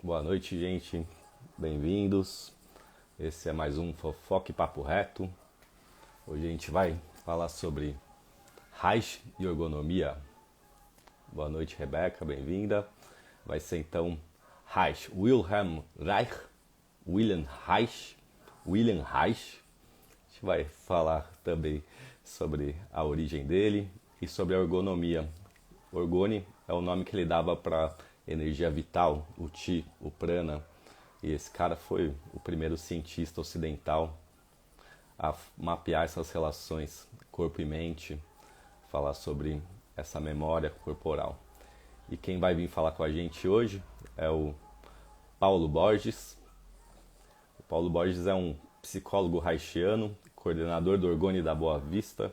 Boa noite, gente. Bem-vindos. Esse é mais um Fofoca e Papo Reto. Hoje a gente vai falar sobre Reich e ergonomia. Boa noite, Rebeca. Bem-vinda. Vai ser então Reich, Wilhelm Reich. A gente vai falar também sobre a origem dele e sobre a ergonomia. Orgone é o nome que ele dava para energia vital, o Chi, o prana. E esse cara foi o primeiro cientista ocidental a mapear essas relações corpo e mente, falar sobre essa memória corporal. E quem vai vir falar com a gente hoje é o Paulo Borges. O Paulo Borges é um psicólogo haitiano, coordenador do Orgone da Boa Vista,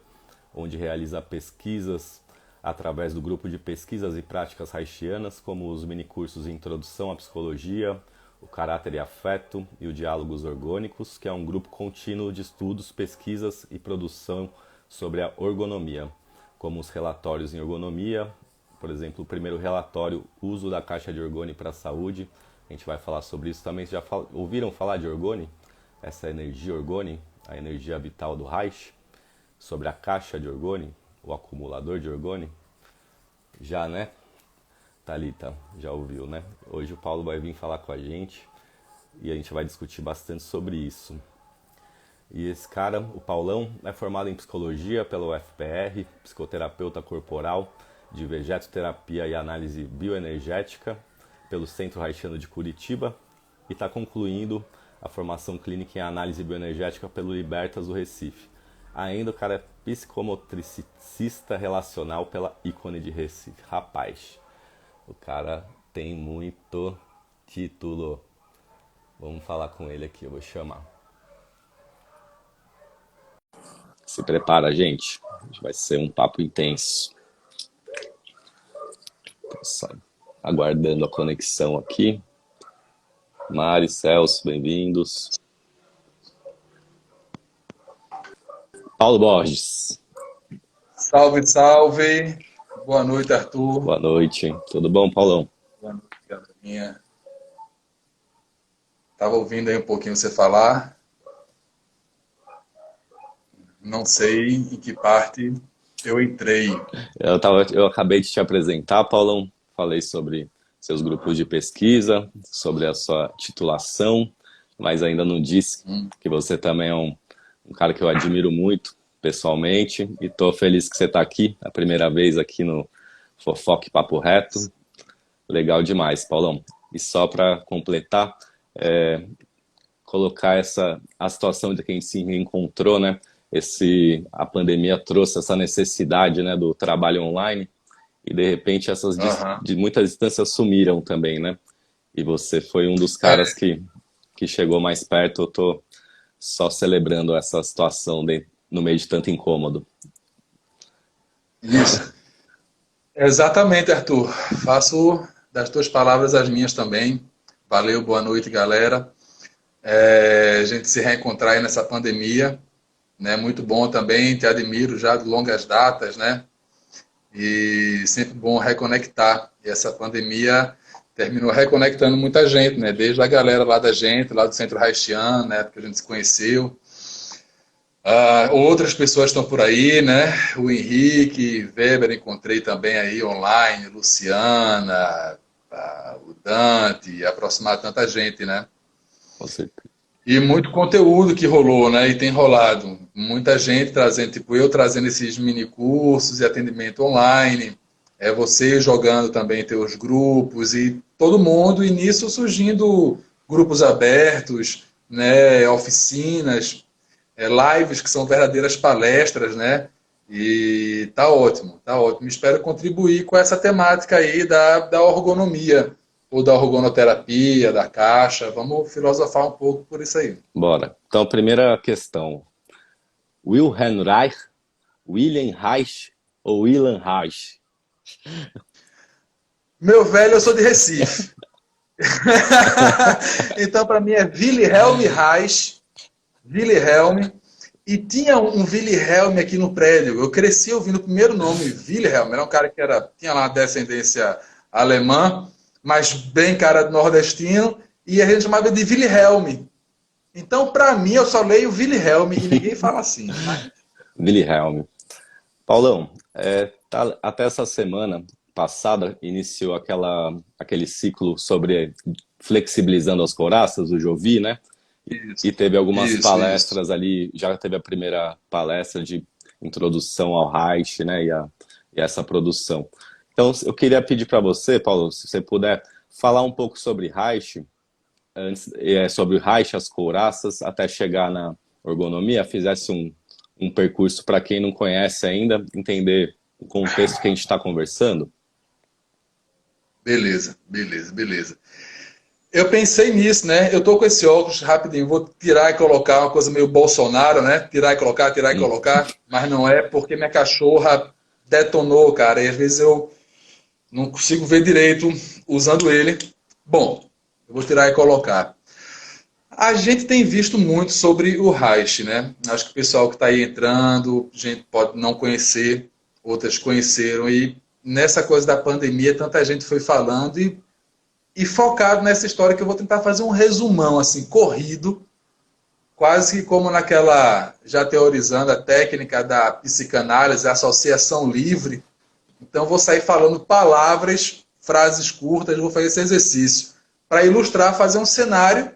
onde realiza pesquisas através do grupo de pesquisas e práticas haitianas, como os minicursos Introdução à Psicologia, o Caráter e Afeto e o Diálogos Orgônicos, que é um grupo contínuo de estudos, pesquisas e produção sobre a ergonomia, como os relatórios em ergonomia, por exemplo, o primeiro relatório, Uso da Caixa de Orgone para a Saúde. A gente vai falar sobre isso também. Já ouviram falar de Orgone? Essa energia Orgone, a energia vital do Reich, sobre a caixa de Orgone, o acumulador de Orgone? Já, né? Thalita, já ouviu, né? Hoje o Paulo vai vir falar com a gente e a gente vai discutir bastante sobre isso. E esse cara, o Paulão, é formado em psicologia pela UFPR, psicoterapeuta corporal de vegetoterapia e análise bioenergética pelo Centro Haitiano de Curitiba e está concluindo a formação clínica em análise bioenergética pelo Libertas do Recife. Ainda o cara é psicomotricista relacional pela Ícone de Recife. Rapaz, o cara tem muito título. Vamos falar com ele aqui, eu vou chamar. Se prepara, gente. Vai ser um papo intenso. Nossa, aguardando a conexão aqui. Mari, Celso, bem-vindos. Paulo Borges. Salve, salve. Boa noite, Arthur. Boa noite. Tudo bom, Paulão? Boa noite, galerinha. Estava ouvindo aí um pouquinho você falar. Não sei em que parte eu entrei. Eu acabei de te apresentar, Paulão. Falei sobre seus grupos de pesquisa, sobre a sua titulação, mas ainda não disse que você também é um cara que eu admiro muito pessoalmente e estou feliz que você está aqui, a primeira vez aqui no Fofoca e Papo Reto. Legal demais, Paulão. E só para completar, colocar a situação de quem se reencontrou, né? A pandemia trouxe essa necessidade, né, do trabalho online e de repente essas de muitas distâncias sumiram também, né? E você foi um dos caras que chegou mais perto. Eu tô só celebrando essa situação no meio de tanto incômodo. Isso. Exatamente, Arthur. Faço das tuas palavras as minhas também. Valeu, boa noite, galera. A gente se reencontrar aí nessa pandemia, né? Muito bom também, te admiro já de longas datas, né? E sempre bom reconectar. E essa pandemia terminou reconectando muita gente, né? Desde a galera lá da gente, lá do Centro Haitiano, né? Que a gente se conheceu. Outras pessoas estão por aí, né? O Henrique, Weber, encontrei também aí online, Luciana, o Dante, aproximar tanta gente, né? Com certeza. E muito conteúdo que rolou, né? E tem rolado. Muita gente trazendo, tipo eu trazendo esses mini cursos e atendimento online. Você jogando também teus grupos e todo mundo. E nisso surgindo grupos abertos, né? Oficinas, lives que são verdadeiras palestras, né? E tá ótimo, tá ótimo. Espero contribuir com essa temática aí da ergonomia ou da orgonoterapia, da caixa. Vamos filosofar um pouco por isso aí. Bora. Então, primeira questão. Wilhelm Reich, Wilhelm Reich ou Wilhelm Reich? Meu velho, eu sou de Recife. Então, para mim é Wilhelm Reich. Wilhelm. E tinha um Wilhelm aqui no prédio. Eu cresci ouvindo o primeiro nome, Wilhelm. Era um cara que tinha lá uma descendência alemã. mas bem cara de nordestino, e a gente chamava de Wilhelm. Então, para mim, eu só leio Wilhelm e ninguém fala assim. Mas... Wilhelm. Paulão, até essa semana passada iniciou aquele ciclo sobre flexibilizando as couraças, o Jovi, né? E Isso, teve algumas isso. palestras ali, já teve a primeira palestra de introdução ao Reich, né? E essa produção. Então, eu queria pedir para você, Paulo, se você puder falar um pouco sobre Reich, sobre o Reich, as couraças, até chegar na ergonomia, fizesse um percurso para quem não conhece ainda, entender o contexto que a gente está conversando. Beleza, beleza, beleza. Eu pensei nisso, né? Eu tô com esse óculos rapidinho, vou tirar e colocar, uma coisa meio Bolsonaro, né? Tirar e Hum. colocar, mas não é porque minha cachorra detonou, cara, e às vezes eu não consigo ver direito usando ele. Bom, eu vou tirar e colocar. A gente tem visto muito sobre o Reich, né? Acho que o pessoal que está aí entrando, gente pode não conhecer, outras conheceram, e nessa coisa da pandemia, tanta gente foi falando e focado nessa história que eu vou tentar fazer um resumão, assim, corrido, quase que como naquela, já teorizando a técnica da psicanálise, a associação livre. Então, vou sair falando palavras, frases curtas, vou fazer esse exercício para ilustrar, fazer um cenário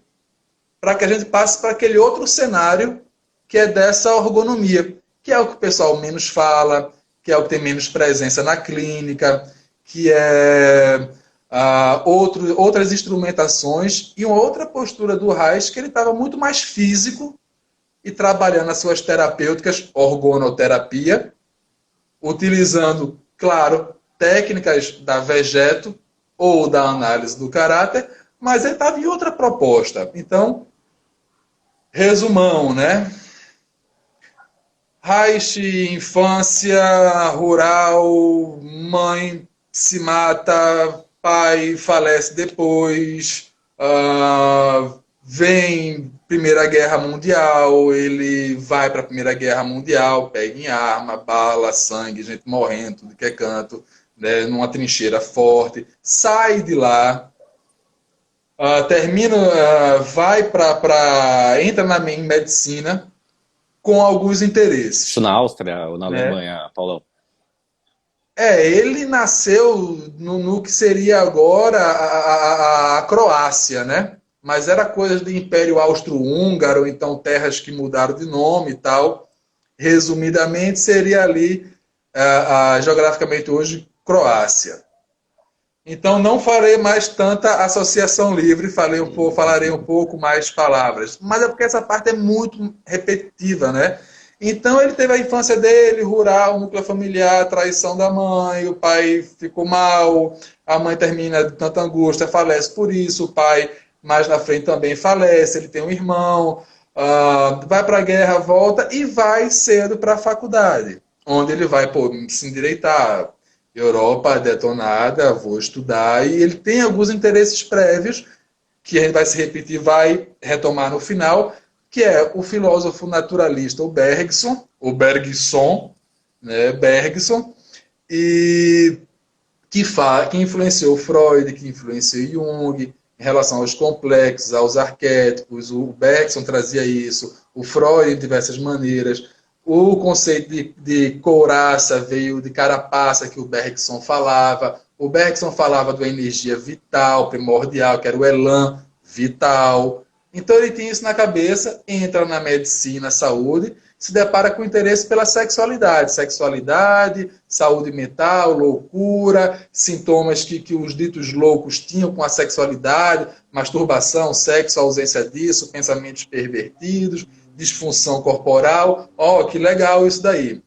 para que a gente passe para aquele outro cenário que é dessa ergonomia, que é o que o pessoal menos fala, que é o que tem menos presença na clínica, que é outras instrumentações e uma outra postura do Reich, que ele estava muito mais físico e trabalhando as suas terapêuticas, orgonoterapia, utilizando, claro, técnicas da Vegeto ou da análise do caráter, mas ele estava em outra proposta. Então, resumão, né? Reich, infância rural, mãe se mata, pai falece depois, vem Primeira Guerra Mundial, ele vai para a Primeira Guerra Mundial, pega em arma, bala, sangue, gente morrendo, tudo que é canto, né, numa trincheira forte, sai de lá, termina, entra em medicina com alguns Isso interesses, na Áustria ou na né? Alemanha, Paulão? Ele nasceu no que seria agora a Croácia, né? Mas era coisa do Império Austro-Húngaro, então terras que mudaram de nome e tal. Resumidamente, seria ali, geograficamente hoje, Croácia. Então, não farei mais tanta associação livre, falarei um pouco mais palavras. Mas é porque essa parte é muito repetitiva, né? Então, ele teve a infância dele, rural, núcleo familiar, traição da mãe, o pai ficou mal, a mãe termina de tanta angústia, falece por isso, o pai mais na frente também falece, ele tem um irmão, vai para a guerra, volta e vai cedo para a faculdade, onde ele vai se endireitar, Europa detonada, vou estudar, e ele tem alguns interesses prévios, que a gente vai se repetir, vai retomar no final, que é o filósofo naturalista, o Bergson, né, Bergson, e que influenciou Freud, que influenciou Jung, em relação aos complexos, aos arquétipos, o Bergson trazia isso, o Freud de diversas maneiras, o conceito de couraça veio de carapaça, que o Bergson falava. O Bergson falava de uma energia vital, primordial, que era o elan vital. Então ele tinha isso na cabeça, entra na medicina, saúde, se depara com interesse pela sexualidade, saúde mental, loucura, sintomas que os ditos loucos tinham com a sexualidade, masturbação, sexo, ausência disso, pensamentos pervertidos, disfunção corporal. Que legal isso daí.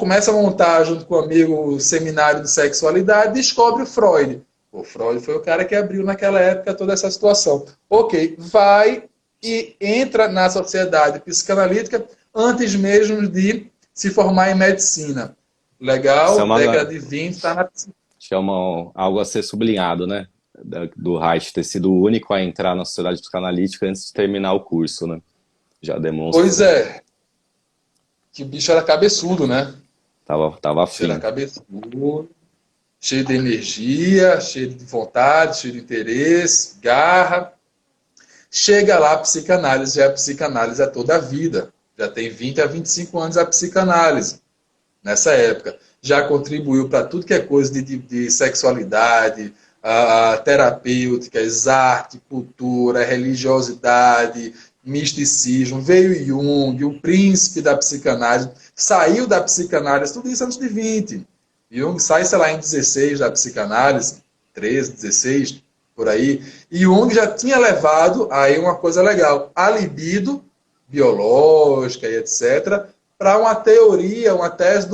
Começa a montar, junto com o amigo, o seminário de sexualidade, descobre o Freud. O Freud foi o cara que abriu naquela época toda essa situação. Ok, vai e entra na sociedade psicanalítica antes mesmo de se formar em medicina. Isso é Legal, década de 20, está na psicanálise. algo a ser sublinhado, né? Do Reich ter sido o único a entrar na sociedade psicanalítica antes de terminar o curso, né? Já Pois demonstra. é, que o bicho era cabeçudo, né? Tava O bicho era afim. cabeçudo. cheio de energia, cheio de vontade, cheio de interesse, garra. Chega lá a psicanálise, já é a psicanálise a toda a vida. Já tem 20 a 25 anos a psicanálise, nessa época. Já contribuiu para tudo que é coisa de sexualidade, terapêuticas, arte, cultura, religiosidade, misticismo. Veio Jung, o príncipe da psicanálise, saiu da psicanálise, tudo isso antes de 20. Jung sai, sei lá, em 16 da psicanálise, 13, 16, por aí. E Jung já tinha levado aí uma coisa legal, a libido biológica e etc., para uma teoria, uma tese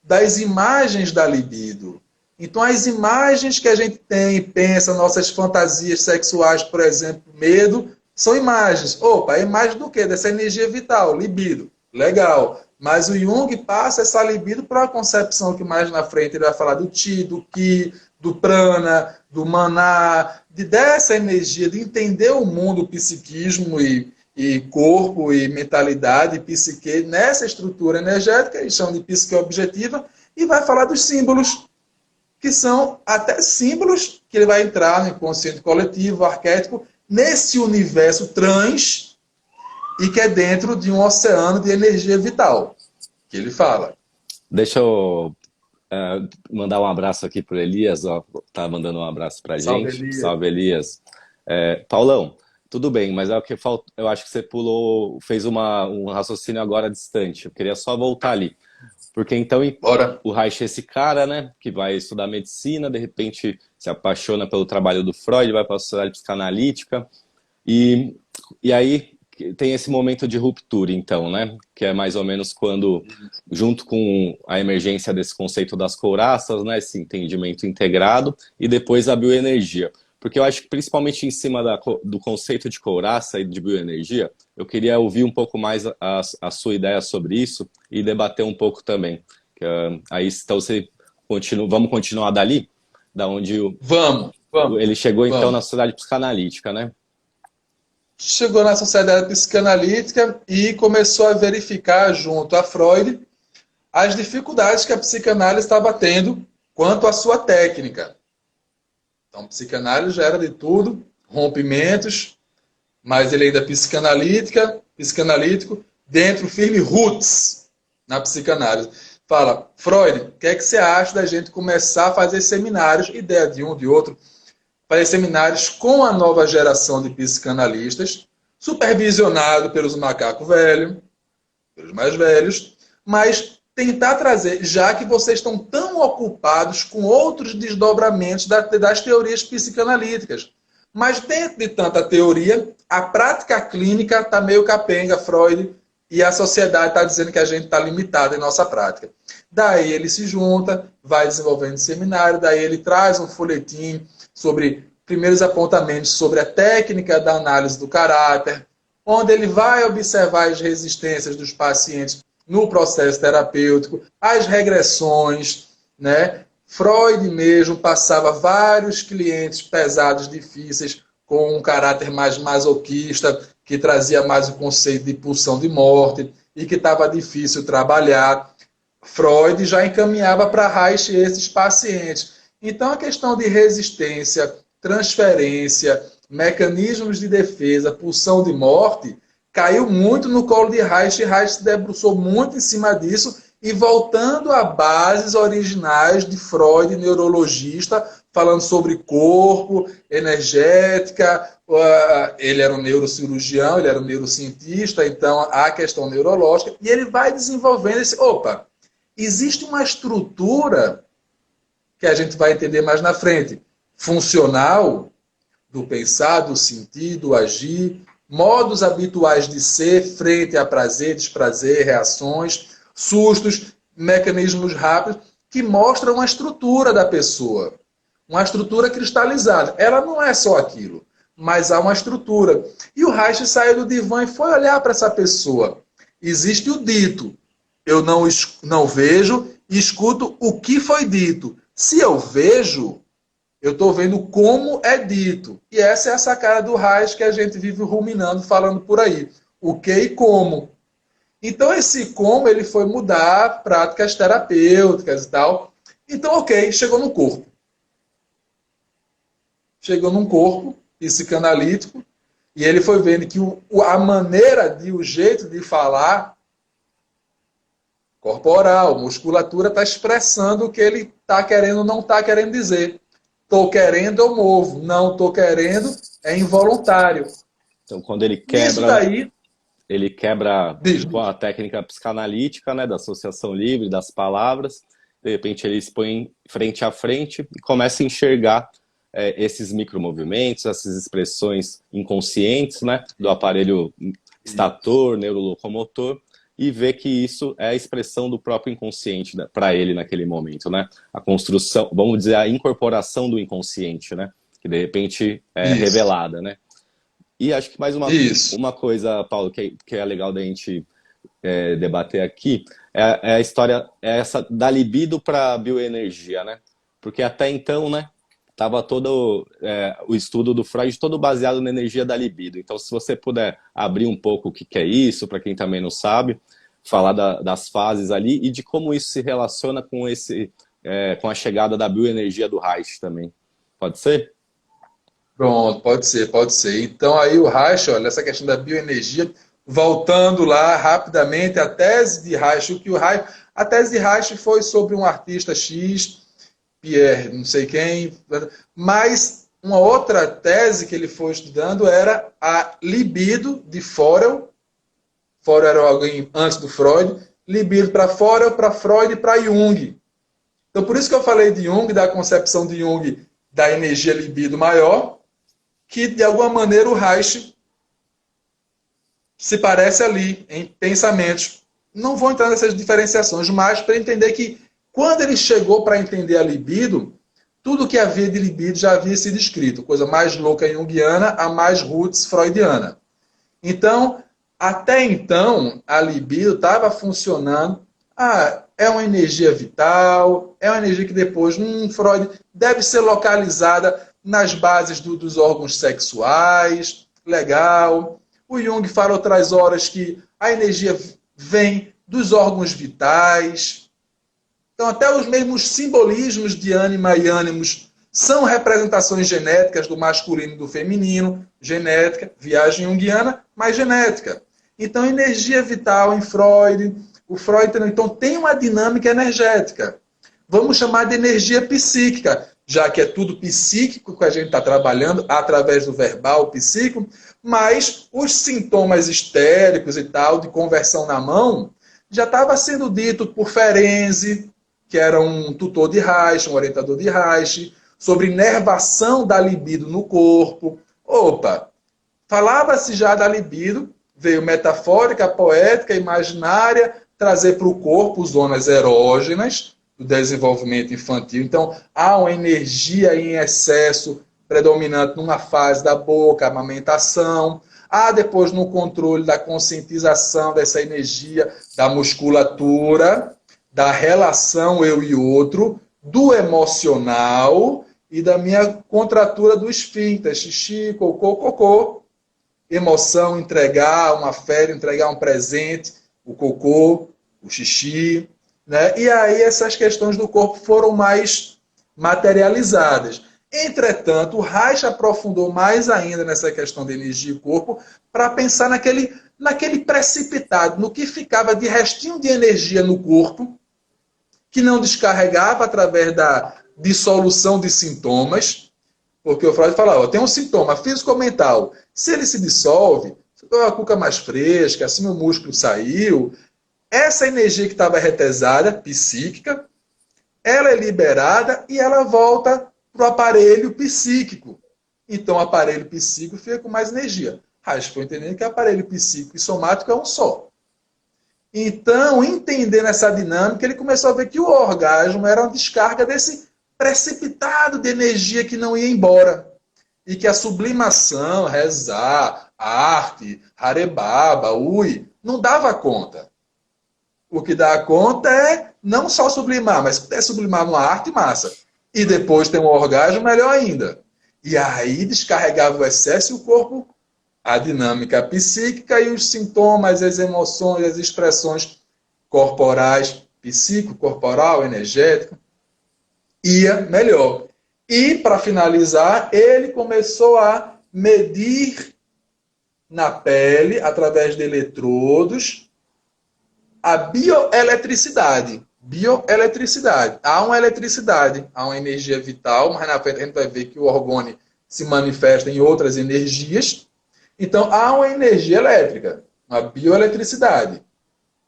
das imagens da libido. Então, as imagens que a gente tem e pensa, nossas fantasias sexuais, por exemplo, medo, são imagens. Opa, é imagem do quê? Dessa energia vital, libido. Legal. Mas o Jung passa essa libido para uma concepção que mais na frente ele vai falar do Ti, do Ki, do Prana, do Maná, dessa energia, de entender o mundo, o psiquismo e corpo e mentalidade e psique nessa estrutura energética, eles chamam de psique objetiva, e vai falar dos símbolos, que são até símbolos que ele vai entrar no inconsciente coletivo, arquétipo, nesse universo trans, e que é dentro de um oceano de energia vital, que ele fala. Deixa eu mandar um abraço aqui para o Elias, ó, tá mandando um abraço para a gente. Elias. Salve, Elias. Paulão, tudo bem, mas eu acho que você fez um raciocínio agora distante. Eu queria só voltar ali. Porque então o Reich é esse cara, né, que vai estudar medicina, de repente se apaixona pelo trabalho do Freud, vai para a sociedade psicanalítica, e aí tem esse momento de ruptura, então, né, que é mais ou menos quando, junto com a emergência desse conceito das couraças, né, esse entendimento integrado, e depois a bioenergia. Porque eu acho que principalmente em cima do conceito de couraça e de bioenergia, eu queria ouvir um pouco mais a sua ideia sobre isso e debater um pouco também. Aí, então, vamos continuar dali? Da onde Vamos. Ele chegou, então, na sociedade psicanalítica, né? Chegou na sociedade psicanalítica e começou a verificar, junto a Freud, as dificuldades que a psicanálise estava tendo quanto à sua técnica. Então, psicanálise já era de tudo, rompimentos, mas ele ainda é psicanalítico, dentro firme roots na psicanálise. Fala, Freud, o que é que você acha da gente começar a fazer seminários, ideia de um, de outro, fazer seminários com a nova geração de psicanalistas, supervisionado pelos macacos velhos, pelos mais velhos, mas tentar trazer, já que vocês estão tão ocupados com outros desdobramentos das teorias psicanalíticas. Mas dentro de tanta teoria, a prática clínica está meio capenga, Freud, e a sociedade está dizendo que a gente está limitado em nossa prática. Daí ele se junta, vai desenvolvendo seminário, daí ele traz um folhetim sobre primeiros apontamentos sobre a técnica da análise do caráter, onde ele vai observar as resistências dos pacientes no processo terapêutico, as regressões, né? Freud mesmo passava vários clientes pesados, difíceis, com um caráter mais masoquista, que trazia mais o conceito de pulsão de morte e que estava difícil trabalhar. Freud já encaminhava para Reich esses pacientes. Então, a questão de resistência, transferência, mecanismos de defesa, pulsão de morte, caiu muito no colo de Reich, e Reich se debruçou muito em cima disso, e voltando a bases originais de Freud, neurologista, falando sobre corpo, energética, ele era um neurocirurgião, ele era um neurocientista, então há a questão neurológica, e ele vai desenvolvendo existe uma estrutura que a gente vai entender mais na frente, funcional, do pensar, do sentir, do agir, modos habituais de ser frente a prazer, desprazer, reações, sustos, mecanismos rápidos, que mostram a estrutura da pessoa. Uma estrutura cristalizada. Ela não é só aquilo, mas há uma estrutura. E o Reich saiu do divã e foi olhar para essa pessoa. Existe o dito. Eu não vejo e escuto o que foi dito. Se eu vejo, eu estou vendo como é dito. E essa é a sacada do Reich que a gente vive ruminando, falando por aí. O que e como. Então, esse como ele foi mudar práticas terapêuticas e tal. Então, ok, chegou no corpo. Chegou num corpo psicanalítico e ele foi vendo que a maneira, o jeito de falar corporal, musculatura, está expressando o que ele está querendo ou não está querendo dizer. Estou querendo, eu movo. Não estou querendo, é involuntário. Então, quando ele Nisso quebra, daí, diz, com a diz. técnica psicanalítica, né, da associação livre das palavras, de repente ele se põe frente a frente e começa a enxergar esses micromovimentos, essas expressões inconscientes, né, do aparelho estator, neurolocomotor, e vê que isso é a expressão do próprio inconsciente, né, para ele naquele momento, né? A construção, vamos dizer, a incorporação do inconsciente, né? Que de repente é Isso, revelada, né? E acho que mais isso. uma coisa, Paulo, que é legal da gente debater aqui, é a história essa da libido para bioenergia, né? Porque até então, né, tava todo o estudo do Freud todo baseado na energia da libido. Então, se você puder abrir um pouco o que é isso, para quem também não sabe, falar das fases ali e de como isso se relaciona com com a chegada da bioenergia do Reich também. Pode ser? Pronto, pode ser, pode ser. Então aí o Reich, olha, essa questão da bioenergia, voltando lá rapidamente, a tese de Reich, a tese de Reich foi sobre um artista X, Pierre, não sei quem, mas uma outra tese que ele foi estudando era a libido de Forel. Forel era alguém antes do Freud, libido para Forel, para Freud e para Jung. Então por isso que eu falei de Jung, da concepção de Jung da energia libido maior, que de alguma maneira o Reich se parece ali em pensamentos. Não vou entrar nessas diferenciações, mas para entender que quando ele chegou para entender a libido, tudo que havia de libido já havia sido escrito. Coisa mais louca junguiana, a mais roots freudiana. Então, até então, a libido estava funcionando. É uma energia vital, é uma energia que depois, Freud, deve ser localizada nas bases dos órgãos sexuais. Legal. O Jung fala outras horas que a energia vem dos órgãos vitais. Então, até os mesmos simbolismos de ânima e ânimos são representações genéticas do masculino e do feminino, genética, viagem junguiana, mas genética. Então, energia vital em Freud, o Freud então tem uma dinâmica energética. Vamos chamar de energia psíquica, já que é tudo psíquico que a gente está trabalhando através do verbal psíquico, mas os sintomas histéricos e tal, de conversão na mão, já estava sendo dito por Ferenczi, que era um tutor de Reich, um orientador de Reich, sobre inervação da libido no corpo. Opa, falava-se já da libido, veio metafórica, poética, imaginária, trazer para o corpo zonas erógenas do desenvolvimento infantil. Então, há uma energia em excesso predominante numa fase da boca, amamentação. Há depois no controle da conscientização dessa energia, da musculatura, da relação eu e outro, do emocional e da minha contratura do esfíncter, xixi, cocô, cocô. Emoção, entregar uma férias, entregar um presente, o cocô, o xixi. Né? E aí essas questões do corpo foram mais materializadas. Entretanto, o Reich aprofundou mais ainda nessa questão de energia e corpo para pensar naquele precipitado, no que ficava de restinho de energia no corpo, que não descarregava através da dissolução de sintomas, porque o Freud fala, tem um sintoma físico ou mental, se ele se dissolve, a cuca mais fresca, assim o músculo saiu, essa energia que estava retesada, psíquica, ela é liberada e ela volta para o aparelho psíquico. Então o aparelho psíquico fica com mais energia. Reich foi entendendo que aparelho psíquico e somático é um só. Então, entendendo essa dinâmica, ele começou a ver que o orgasmo era uma descarga desse precipitado de energia que não ia embora. E que a sublimação, rezar, arte, harebaba, não dava conta. O que dá conta é não só sublimar, mas se puder sublimar numa arte, massa. E depois ter um orgasmo, melhor ainda. E aí descarregava o excesso e o corpo, a dinâmica psíquica e os sintomas, as emoções, as expressões corporais, psíquico, corporal, energético. ia melhor. E, para finalizar, ele começou a medir na pele, através de eletrodos, a bioeletricidade. Bioeletricidade. Há uma eletricidade, há uma energia vital, mas na frente a gente vai ver que o orgônio se manifesta em outras energias. Então, há uma energia elétrica, uma bioeletricidade,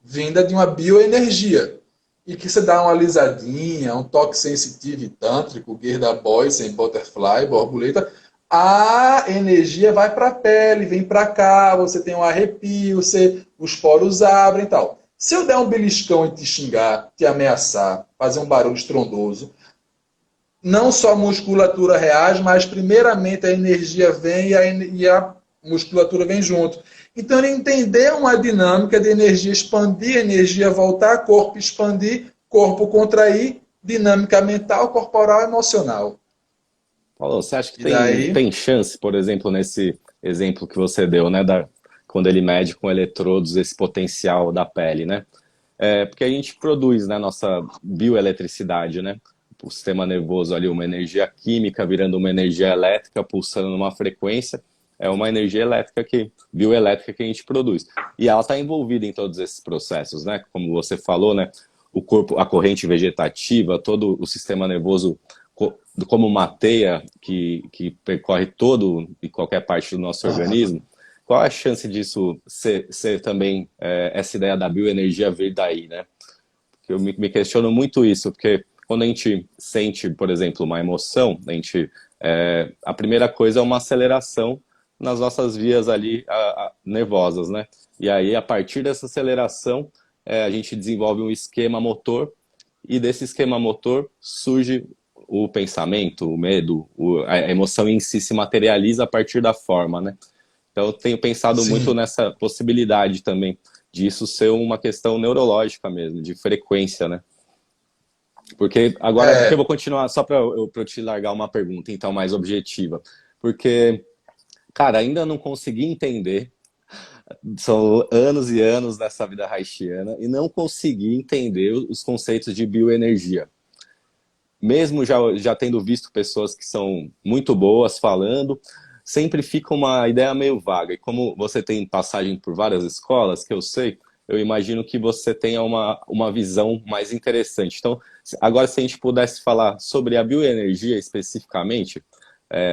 vinda de uma bioenergia. E que você dá uma alisadinha, um toque sensitivo e tântrico, Gerda Boysen, Butterfly, borboleta, a energia vai para a pele, vem para cá, você tem um arrepio, os poros abrem e tal. Se eu der um beliscão e te xingar, te ameaçar, fazer um barulho estrondoso, não só a musculatura reage, mas primeiramente a energia vem e a musculatura vem junto. Então, ele entender uma dinâmica de energia expandir, energia voltar, corpo expandir, corpo contrair, dinâmica mental, corporal, emocional. Paulo, você acha que E daí, tem chance, por exemplo, nesse exemplo que você deu, né, quando ele mede com eletrodos esse potencial da pele, né? Porque a gente produz, né, nossa bioeletricidade, né? O sistema nervoso ali, uma energia química virando uma energia elétrica, pulsando numa frequência, é uma energia elétrica bioelétrica que a gente produz. E ela está envolvida em todos esses processos, né? Como você falou, né? O corpo, a corrente vegetativa, todo o sistema nervoso como uma teia que percorre todo e qualquer parte do nosso organismo. Qual a chance disso ser também essa ideia da bioenergia vir daí, né? Porque eu me questiono muito isso, porque quando a gente sente, por exemplo, uma emoção, a primeira coisa é uma aceleração nas nossas vias ali nervosas, né? E aí, a partir dessa aceleração, a gente desenvolve um esquema motor, e desse esquema motor surge o pensamento, o medo, a emoção em si se materializa a partir da forma, né? Então, eu tenho pensado muito sim. nessa possibilidade também de isso ser uma questão neurológica mesmo, de frequência, né? Porque agora, porque eu vou continuar, só para eu te largar uma pergunta, então, mais objetiva. Porque, cara, ainda não consegui entender, são anos e anos nessa vida haitiana, e não consegui entender os conceitos de bioenergia. Mesmo já tendo visto pessoas que são muito boas falando, sempre fica uma ideia meio vaga. E como você tem passagem por várias escolas, que eu sei, eu imagino que você tenha uma visão mais interessante. Então, agora, se a gente pudesse falar sobre a bioenergia especificamente,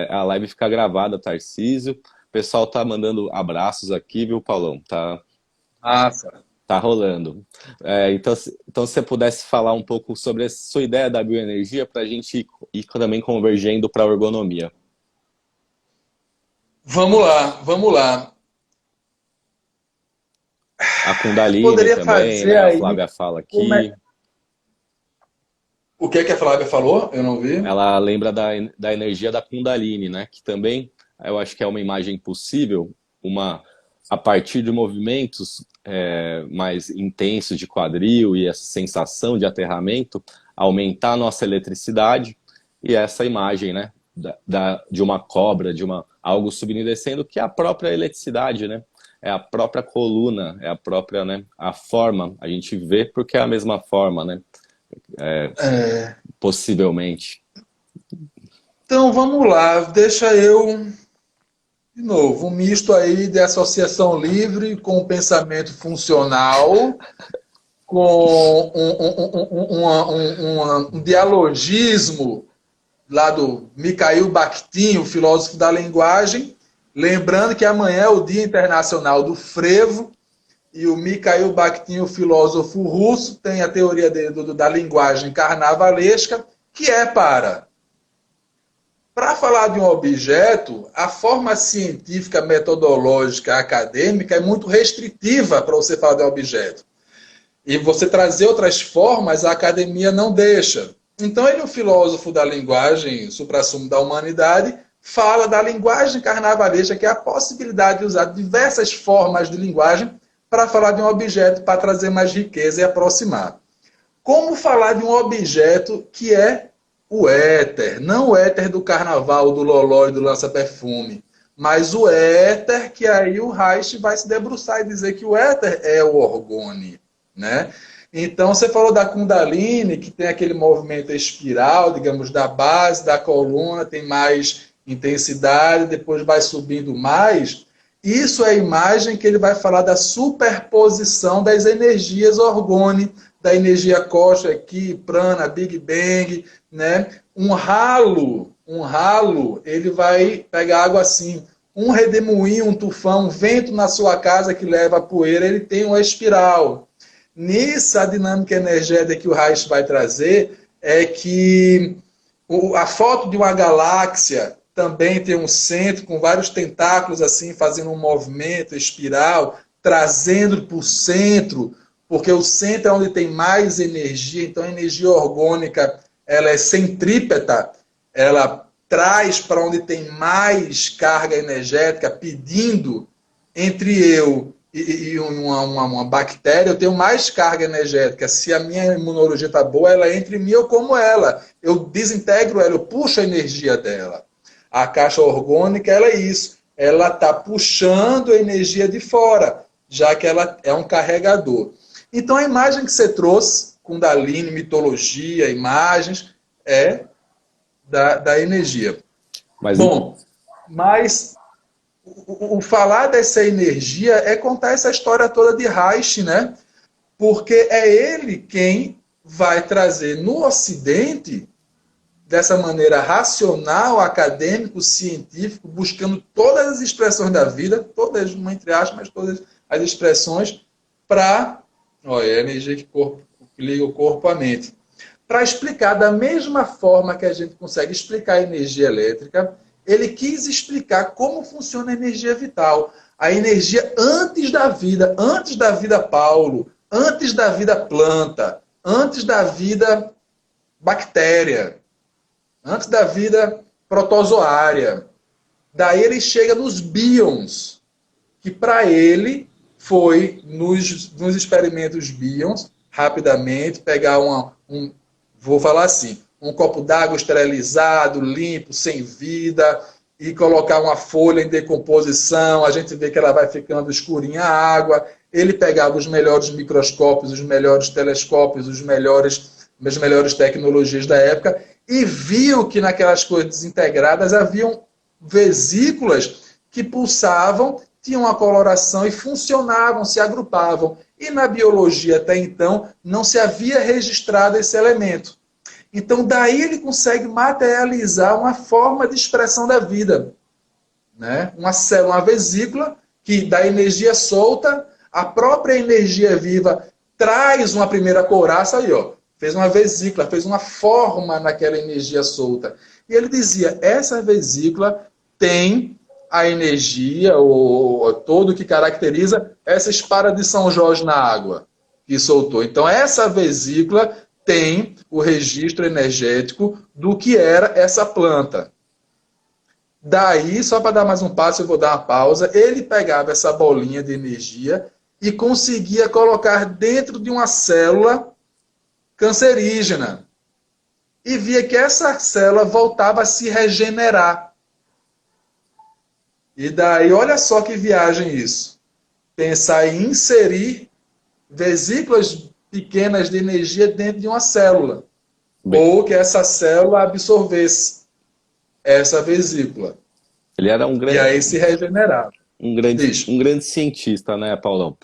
a live fica gravada, Tarcísio. O pessoal tá mandando abraços aqui, viu, Paulão? Massa. Tá rolando. Então, se você pudesse falar um pouco sobre a sua ideia da bioenergia para a gente ir também convergendo para a ergonomia. Vamos lá, vamos lá. A Kundalini Poderia também, fazer né? A aí. Flávia fala aqui. O que é que a Flávia falou? Eu não vi. Ela lembra da energia da Kundalini, né? Que também eu acho que é uma imagem possível, a partir de movimentos mais intensos de quadril e essa sensação de aterramento, aumentar a nossa eletricidade e essa imagem, né? De uma cobra, algo subindo e descendo, que é a própria eletricidade, né? É a própria coluna, é a própria, né? A forma, a gente vê porque é a mesma forma, né? Possivelmente. Então vamos lá, deixa eu, de novo, um misto aí de associação livre com o pensamento funcional, com um dialogismo lá do Mikhail Bakhtin, o filósofo da linguagem, lembrando que amanhã é o Dia Internacional do Frevo, e o Mikhail Bakhtin, o filósofo russo, tem a teoria da linguagem carnavalesca, que é para falar de um objeto, a forma científica, metodológica, acadêmica é muito restritiva para você falar de um objeto. E você trazer outras formas, a academia não deixa. Então, ele, o filósofo da linguagem, suprassumo da humanidade, fala da linguagem carnavalesca, que é a possibilidade de usar diversas formas de linguagem para falar de um objeto, para trazer mais riqueza e aproximar. Como falar de um objeto que é o éter, não o éter do carnaval, do loló e do lança-perfume, mas o éter que aí o Reich vai se debruçar e dizer que o éter é o orgone, né? Então, você falou da Kundalini, que tem aquele movimento espiral, digamos, da base da coluna, tem mais intensidade, depois vai subindo mais. Isso é a imagem que ele vai falar da superposição das energias orgone, da energia cósmica aqui, prana, Big Bang, né? Um ralo, ele vai pegar água assim, um redemoinho, um tufão, um vento na sua casa que leva a poeira, ele tem uma espiral. Nisso, a dinâmica energética que o Reich vai trazer é que a foto de uma galáxia também tem um centro com vários tentáculos assim, fazendo um movimento espiral, trazendo para o centro, porque o centro é onde tem mais energia, então a energia orgânica ela é centrípeta, ela traz para onde tem mais carga energética, pedindo entre eu e uma bactéria, eu tenho mais carga energética. Se a minha imunologia está boa, ela entra em mim, eu como ela. Eu desintegro ela, eu puxo a energia dela. A caixa orgânica, ela é isso. Ela está puxando a energia de fora, já que ela é um carregador. Então, a imagem que você trouxe, Kundalini, mitologia, imagens, é da energia. Bom, mas o falar dessa energia é contar essa história toda de Reich, né? Porque é ele quem vai trazer no Ocidente, dessa maneira racional, acadêmico, científico, buscando todas as expressões da vida, todas, não entre aspas, mas todas as expressões, para... Olha, é a energia que liga o corpo à mente. Para explicar da mesma forma que a gente consegue explicar a energia elétrica, ele quis explicar como funciona a energia vital. A energia antes da vida Paulo, antes da vida planta, antes da vida bactéria, antes da vida protozoária. Daí ele chega nos bions, que para ele foi, nos experimentos bions, rapidamente, pegar vou falar assim, um copo d'água esterilizado, limpo, sem vida, e colocar uma folha em decomposição, a gente vê que ela vai ficando escurinha a água. Ele pegava os melhores microscópios, os melhores telescópios, as melhores tecnologias da época, e viu que naquelas coisas desintegradas haviam vesículas que pulsavam, tinham uma coloração e funcionavam, se agrupavam. E na biologia até então não se havia registrado esse elemento. Então daí ele consegue materializar uma forma de expressão da vida, né? Uma célula, uma vesícula que dá energia solta, a própria energia viva traz uma primeira couraça aí, ó, fez uma vesícula, fez uma forma naquela energia solta. E ele dizia, essa vesícula tem a energia, ou todo o que caracteriza essa espada de São Jorge na água que soltou. Então, essa vesícula tem o registro energético do que era essa planta. Daí, só para dar mais um passo, eu vou dar uma pausa, ele pegava essa bolinha de energia e conseguia colocar dentro de uma célula cancerígena. E via que essa célula voltava a se regenerar. E daí, olha só que viagem isso. Pensar em inserir vesículas pequenas de energia dentro de uma célula. Ou que essa célula absorvesse essa vesícula. Ele era um grande... E aí se regenerava. Um grande cientista, né, Paulão?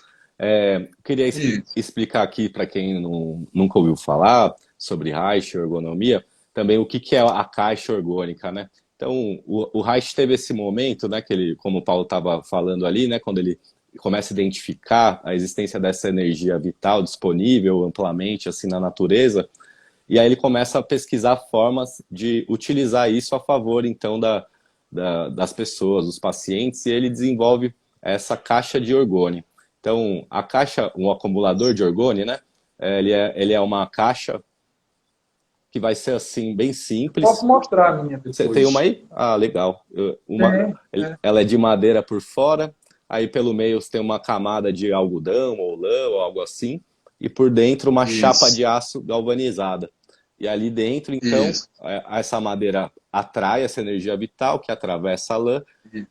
Queria explicar aqui para quem nunca ouviu falar sobre Reich, ergonomia, também o que é a caixa orgânica, né? Então, o Reich teve esse momento, né, que ele, como o Paulo estava falando ali, né, quando ele começa a identificar a existência dessa energia vital disponível amplamente assim na natureza, e aí ele começa a pesquisar formas de utilizar isso a favor, então, das pessoas, dos pacientes, e ele desenvolve essa caixa de orgone. Então, a caixa, um acumulador de orgone, né, ele é uma caixa que vai ser assim, bem simples. Posso mostrar a minha depois. Você tem uma aí? Ah, legal. Ela é de madeira por fora, aí pelo meio você tem uma camada de algodão ou lã ou algo assim, e por dentro uma chapa de aço galvanizada. E ali dentro, então, essa madeira atrai essa energia vital que atravessa a lã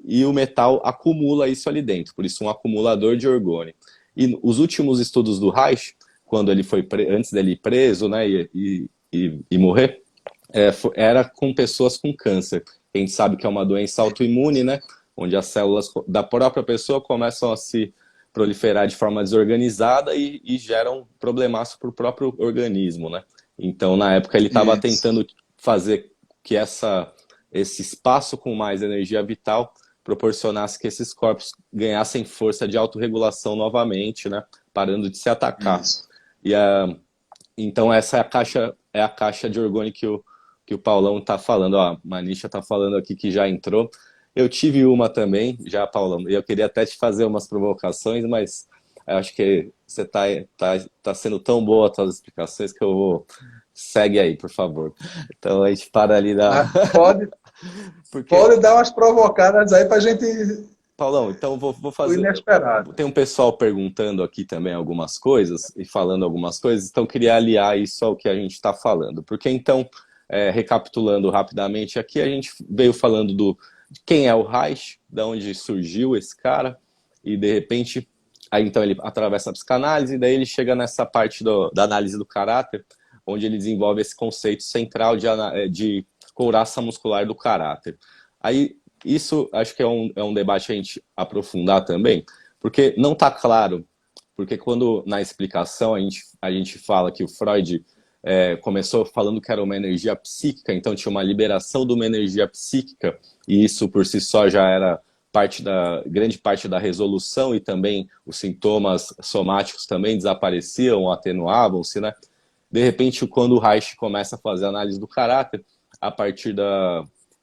e o metal acumula isso ali dentro. Por isso, um acumulador de orgone. E os últimos estudos do Reich quando ele foi antes dele ir preso, né, e morrer, era com pessoas com câncer. A gente sabe que é uma doença autoimune, né, onde as células da própria pessoa começam a se proliferar de forma desorganizada e geram problemaço para o próprio organismo, né? Então, na época, ele estava tentando fazer que esse espaço com mais energia vital proporcionasse que esses corpos ganhassem força de autorregulação novamente, né? Parando de se atacar. Então, essa é a caixa de orgônio que o Paulão está falando. Ó, a Manisha está falando aqui que já entrou. Eu tive uma também, já, Paulão, e eu queria até te fazer umas provocações, mas eu acho que você tá sendo tão boa as tuas explicações que eu vou... Segue aí, por favor. Então a gente para ali da... Pode dar umas provocadas aí pra gente... Paulão, então vou fazer... O inesperado. Tem um pessoal perguntando aqui também algumas coisas e falando algumas coisas, então eu queria aliar isso ao que a gente está falando. Porque então, recapitulando rapidamente aqui, a gente veio falando de quem é o Reich, de onde surgiu esse cara, e de repente, aí então ele atravessa a psicanálise, e daí ele chega nessa parte da análise do caráter, onde ele desenvolve esse conceito central de couraça muscular do caráter. Aí, isso acho que é um debate a gente aprofundar também, porque não está claro, porque quando na explicação a gente fala que o Freud começou falando que era uma energia psíquica, então tinha uma liberação de uma energia psíquica, e isso por si só já era grande parte da resolução, e também os sintomas somáticos também desapareciam, atenuavam-se, né? De repente, quando o Reich começa a fazer a análise do caráter, a partir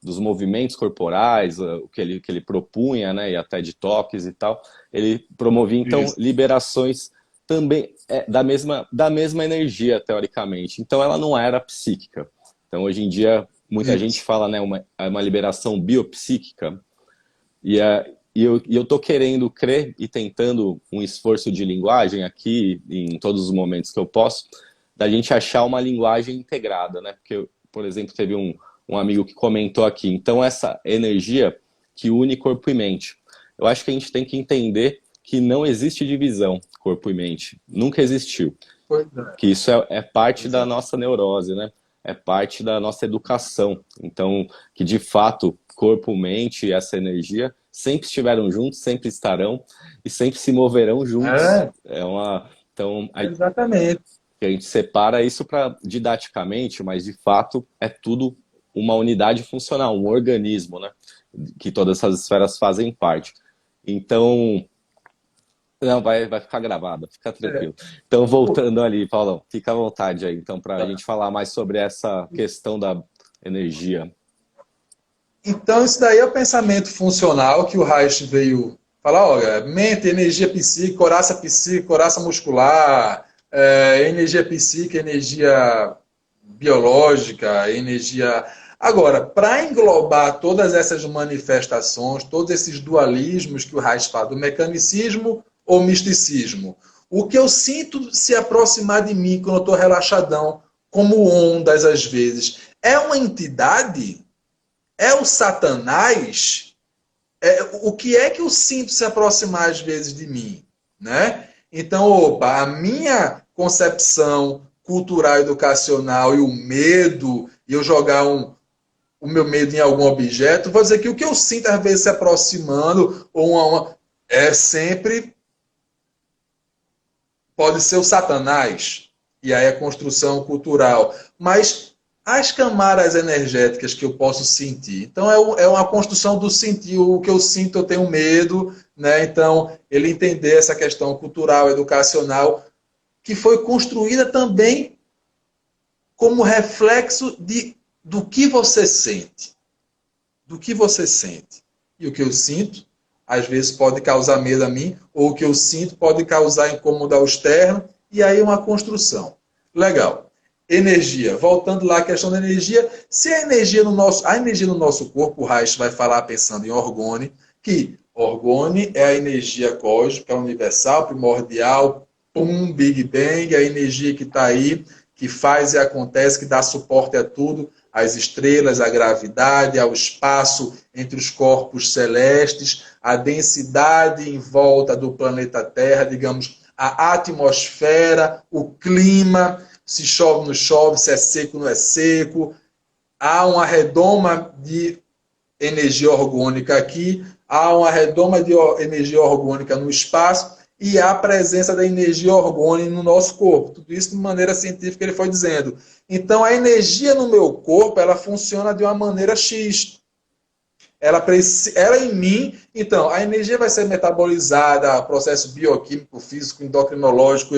dos movimentos corporais, o que ele propunha, né, e até de toques e tal, ele promovia, então, liberações também da mesma energia, teoricamente. Então, ela não era psíquica. Então, hoje em dia, muita gente fala, né, uma liberação biopsíquica, e eu tô querendo crer e tentando um esforço de linguagem aqui, em todos os momentos que eu posso, da gente achar uma linguagem integrada, né? Porque, por exemplo, teve um amigo que comentou aqui, então essa energia que une corpo e mente. Eu acho que a gente tem que entender que não existe divisão corpo e mente. Nunca existiu. Que isso é parte da nossa neurose, né? É parte da nossa educação. Então, que de fato, corpo, mente e essa energia sempre estiveram juntos, sempre estarão e sempre se moverão juntos. Então, exatamente. A gente separa isso didaticamente, mas de fato é tudo uma unidade funcional, um organismo, né? Que todas essas esferas fazem parte. Então, não, vai ficar gravado, fica tranquilo. Então, voltando ali, Paulão, fica à vontade aí, então, para a gente falar mais sobre essa questão da energia. Então, isso daí é o pensamento funcional que o Reich veio falar, olha, mente, energia psíquica, coraça muscular, energia psíquica, energia biológica, energia... Agora, para englobar todas essas manifestações, todos esses dualismos que o Reich fala, do mecanicismo ou misticismo, o que eu sinto se aproximar de mim quando eu estou relaxadão, como ondas às vezes, é uma entidade? É o Satanás? O que é que eu sinto se aproximar às vezes de mim? Né? Então, opa, a minha concepção cultural, educacional e o medo, e eu jogar o meu medo em algum objeto, vou dizer que o que eu sinto às vezes se aproximando, é sempre pode ser o Satanás, e aí a construção cultural. Mas as camadas energéticas que eu posso sentir. Então, é uma construção do sentir. O que eu sinto, eu tenho medo. Né? Então, ele entender essa questão cultural, educacional, que foi construída também como reflexo do que você sente. Do que você sente. E o que eu sinto, às vezes, pode causar medo a mim, ou o que eu sinto pode causar incômodo ao externo, e aí uma construção. Legal. Energia. Voltando lá à questão da energia, se a energia no nosso corpo, o Reich vai falar pensando em orgone, que orgone é a energia cósmica, universal, primordial, Big Bang, a energia que está aí, que faz e acontece, que dá suporte a tudo, às estrelas, à gravidade, ao espaço entre os corpos celestes, a densidade em volta do planeta Terra, digamos, a atmosfera, o clima, se chove, não chove, se é seco, não é seco. Há uma redoma de energia orgânica aqui, há uma redoma de energia orgânica no espaço e há a presença da energia orgânica no nosso corpo. Tudo isso de maneira científica ele foi dizendo. Então, a energia no meu corpo, ela funciona de uma maneira X. Ela em mim, então, a energia vai ser metabolizada, processo bioquímico, físico, endocrinológico,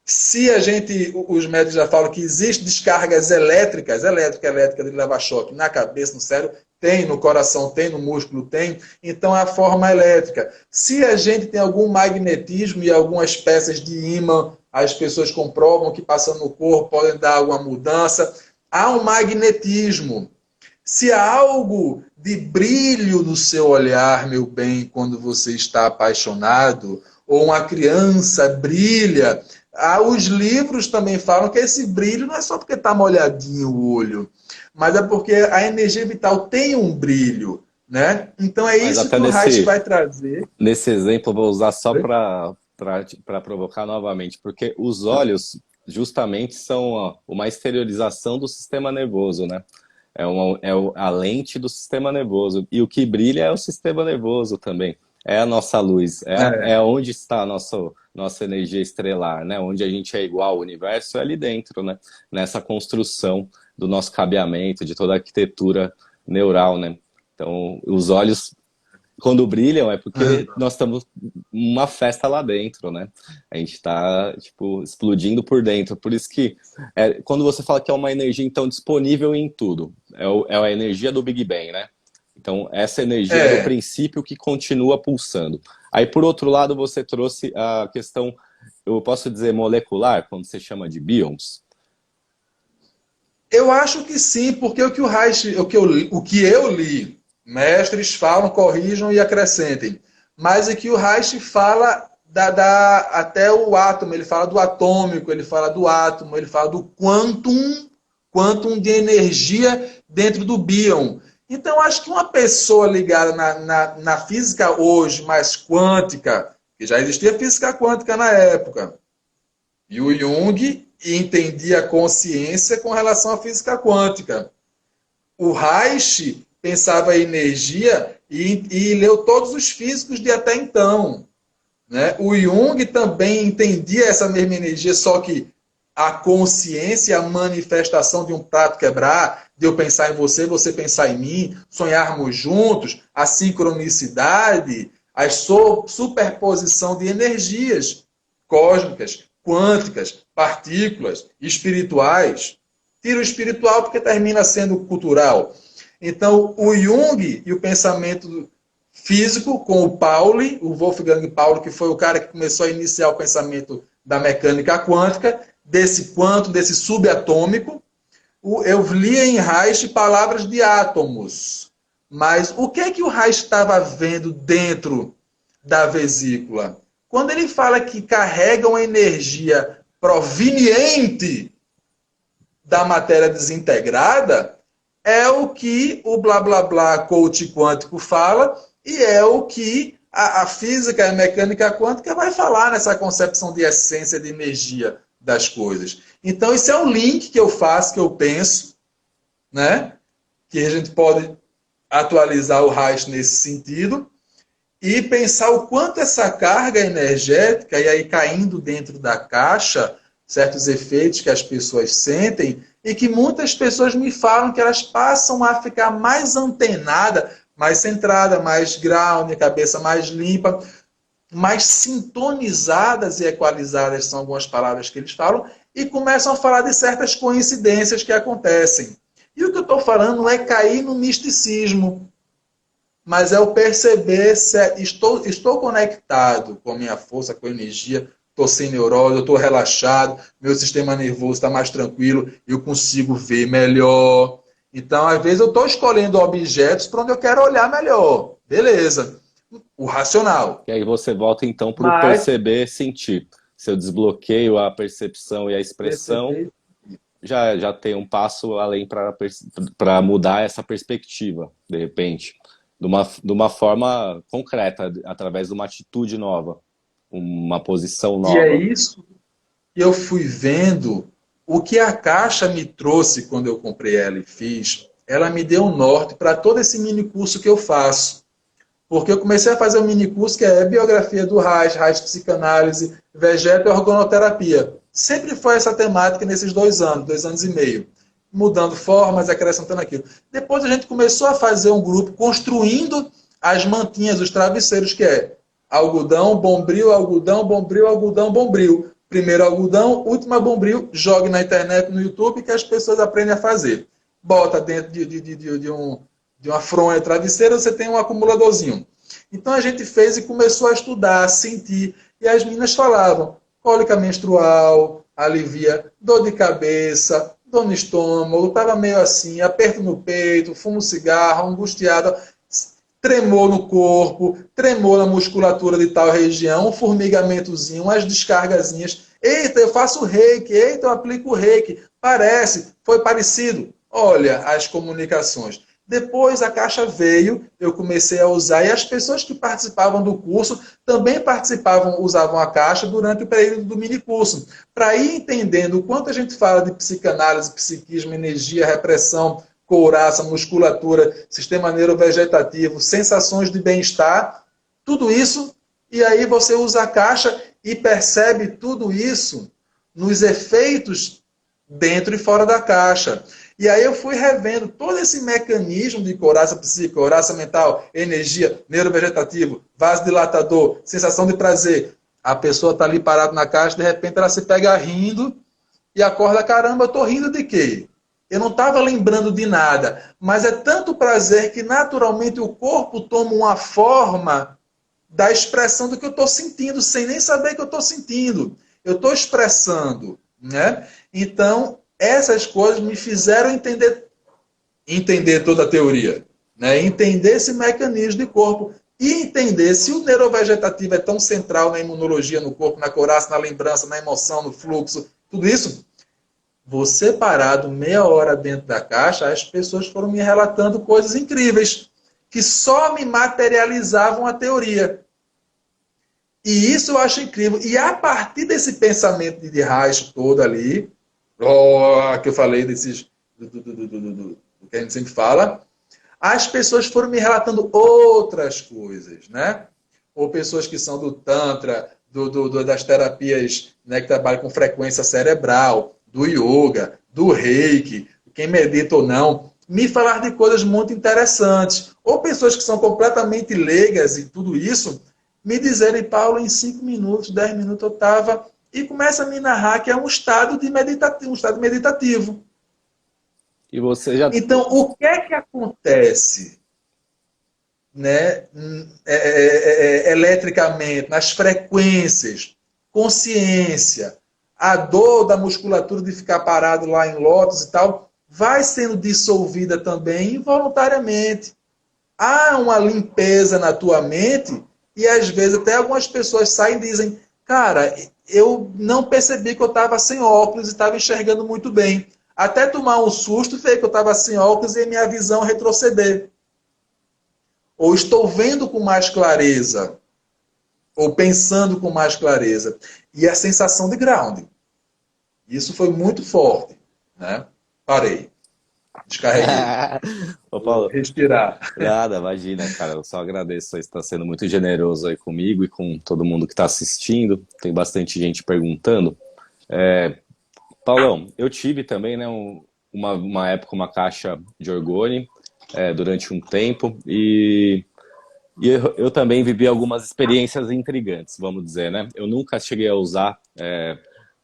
se a gente, os médicos já falam que existem descargas elétrica de levar choque na cabeça, no cérebro, tem, no coração tem, no músculo tem, então é a forma elétrica. Se a gente tem algum magnetismo e algumas espécies de ímã, as pessoas comprovam que passando no corpo podem dar alguma mudança, há um magnetismo. Se há algo de brilho no seu olhar, meu bem, quando você está apaixonado, ou uma criança brilha, os livros também falam que esse brilho não é só porque está molhadinho o olho, mas é porque a energia vital tem um brilho, né? Então é Mas isso até que o Reich vai trazer. nesse exemplo eu vou usar só para provocar novamente, porque os olhos justamente são uma exteriorização do sistema nervoso, né? A lente do sistema nervoso. E o que brilha é o sistema nervoso também. É a nossa luz, é onde está a nossa energia estrelar, né? Onde a gente é igual ao universo, é ali dentro, né? Nessa construção do nosso cabeamento, de toda a arquitetura neural, né? Então, os olhos, quando brilham, é porque nós estamos uma festa lá dentro, né? A gente está, tipo, explodindo por dentro. Por isso que, quando você fala que é uma energia, então, disponível em tudo, é a energia do Big Bang, né? Então, essa energia do princípio que continua pulsando. Aí, por outro lado, você trouxe a questão, eu posso dizer, molecular, quando você chama de bions? Eu acho que sim, porque o que eu li, mestres falam, corrijam e acrescentem, mas é que o Reich fala até o átomo, ele fala do atômico, ele fala do átomo, ele fala do quantum de energia dentro do bion. Então, acho que uma pessoa ligada na física hoje, mais quântica, que já existia física quântica na época, e o Jung entendia a consciência com relação à física quântica. O Reich pensava em energia e leu todos os físicos de até então. Né? O Jung também entendia essa mesma energia, só que a consciência, a manifestação de um prato quebrar, de eu pensar em você, você pensar em mim, sonharmos juntos, a sincronicidade, a superposição de energias cósmicas, quânticas, partículas, espirituais. Tira o espiritual porque termina sendo cultural. Então, o Jung e o pensamento físico com o Pauli, o Wolfgang Pauli, que foi o cara que começou a iniciar o pensamento da mecânica quântica, desse quanto, desse subatômico. Eu li em Reich palavras de átomos. Mas o que é que o Reich estava vendo dentro da vesícula? Quando ele fala que carrega uma energia proveniente da matéria desintegrada, é o que o blá blá blá coach quântico fala e é o que a física e a mecânica quântica vai falar nessa concepção de essência de energia das coisas. Então, esse é um link que eu faço, que eu penso, né? Que a gente pode atualizar o Reich nesse sentido e pensar o quanto essa carga energética, e aí caindo dentro da caixa, certos efeitos que as pessoas sentem, e que muitas pessoas me falam que elas passam a ficar mais antenada, mais centrada, mais ground, cabeça mais limpa, mais sintonizadas e equalizadas, são algumas palavras que eles falam, e começam a falar de certas coincidências que acontecem. E o que eu estou falando não é cair no misticismo, mas é o perceber se estou conectado com a minha força, com a energia, estou sem neurose, eu estou relaxado, meu sistema nervoso está mais tranquilo, eu consigo ver melhor. Então, às vezes, eu estou escolhendo objetos para onde eu quero olhar melhor. Beleza. O racional. E aí você volta então para o Mas, perceber, sentir. Se eu desbloqueio a percepção e a expressão, já tem um passo além para mudar essa perspectiva, de repente, de uma forma concreta, através de uma atitude nova. uma posição E é nova. isso que eu fui vendo. O que a Caixa me trouxe quando eu comprei ela e fiz, ela me deu um norte para todo esse mini curso que eu faço. Porque eu comecei a fazer um mini curso que é biografia do Reich, Reich psicanálise, vegeto e organoterapia. Sempre foi essa temática nesses 2 anos e meio. Mudando formas, acrescentando aquilo. Depois a gente começou a fazer um grupo construindo as mantinhas, os travesseiros, que é algodão, bombril, algodão, bombril, algodão, bombril. Primeiro algodão, última bombril, jogue na internet, no YouTube, que as pessoas aprendem a fazer. Bota dentro de uma fronha travesseira, você tem um acumuladorzinho. Então a gente fez e começou a estudar, a sentir. E as meninas falavam, cólica menstrual, alivia dor de cabeça, dor no estômago, estava meio assim, aperto no peito, fumo cigarro, angustiada, tremor no corpo, tremor na musculatura de tal região, um formigamentozinho, umas descargazinhas. Eita, eu faço reiki, eita, eu aplico reiki. Parece, foi parecido. Olha as comunicações. Depois a Caixa veio, eu comecei a usar, e as pessoas que participavam do curso também participavam, usavam a Caixa durante o período do mini curso, para ir entendendo o quanto a gente fala de psicanálise, psiquismo, energia, repressão, couraça, musculatura, sistema neurovegetativo, sensações de bem-estar, tudo isso, e aí você usa a Caixa e percebe tudo isso nos efeitos dentro e fora da Caixa. E aí eu fui revendo todo esse mecanismo de couraça psíquica, couraça mental, energia, neurovegetativo, vasodilatador, sensação de prazer. A pessoa está ali parada na caixa, de repente ela se pega rindo e acorda, caramba, eu estou rindo de quê? Eu não estava lembrando de nada, mas é tanto prazer que naturalmente o corpo toma uma forma da expressão do que eu estou sentindo, sem nem saber que eu estou sentindo. Eu estou expressando, né? Então, essas coisas me fizeram entender toda a teoria, né? Entender esse mecanismo de corpo e entender se o neurovegetativo é tão central na imunologia, no corpo, na couraça, na lembrança, na emoção, no fluxo, tudo isso. Você parado meia hora dentro da caixa, as pessoas foram me relatando coisas incríveis que só me materializavam a teoria. E isso eu acho incrível. E a partir desse pensamento de Reich todo ali, que eu falei desses do que a gente sempre fala, as pessoas foram me relatando outras coisas, né? Ou pessoas que são do Tantra, das terapias, né, que trabalham com frequência cerebral, do yoga, do reiki, quem medita ou não, me falar de coisas muito interessantes. Ou pessoas que são completamente leigas e tudo isso, me dizerem, Paulo, em 5 minutos, 10 minutos eu estava... E começa a me narrar que é um estado meditativo, um estado meditativo. E você já... Então, o que é que acontece, né, eletricamente, nas frequências, consciência, a dor da musculatura de ficar parado lá em lótus e tal, vai sendo dissolvida também involuntariamente. Há uma limpeza na tua mente e às vezes até algumas pessoas saem e dizem, cara, eu não percebi que eu estava sem óculos e estava enxergando muito bem. Até tomar um susto, ver que eu estava sem óculos e minha visão retroceder. Ou estou vendo com mais clareza. Ou pensando com mais clareza. E a sensação de grounding. Isso foi muito forte. Né? Parei. Descarreguei. Ô, Vou Paulo, respirar. nada, imagina, cara. Eu só agradeço. Você está sendo muito generoso aí comigo e com todo mundo que está assistindo. Tem bastante gente perguntando. Paulão, eu tive também, né, uma época, uma caixa de orgone durante um tempo e eu também vivi algumas experiências intrigantes, vamos dizer, né? Eu nunca cheguei a usar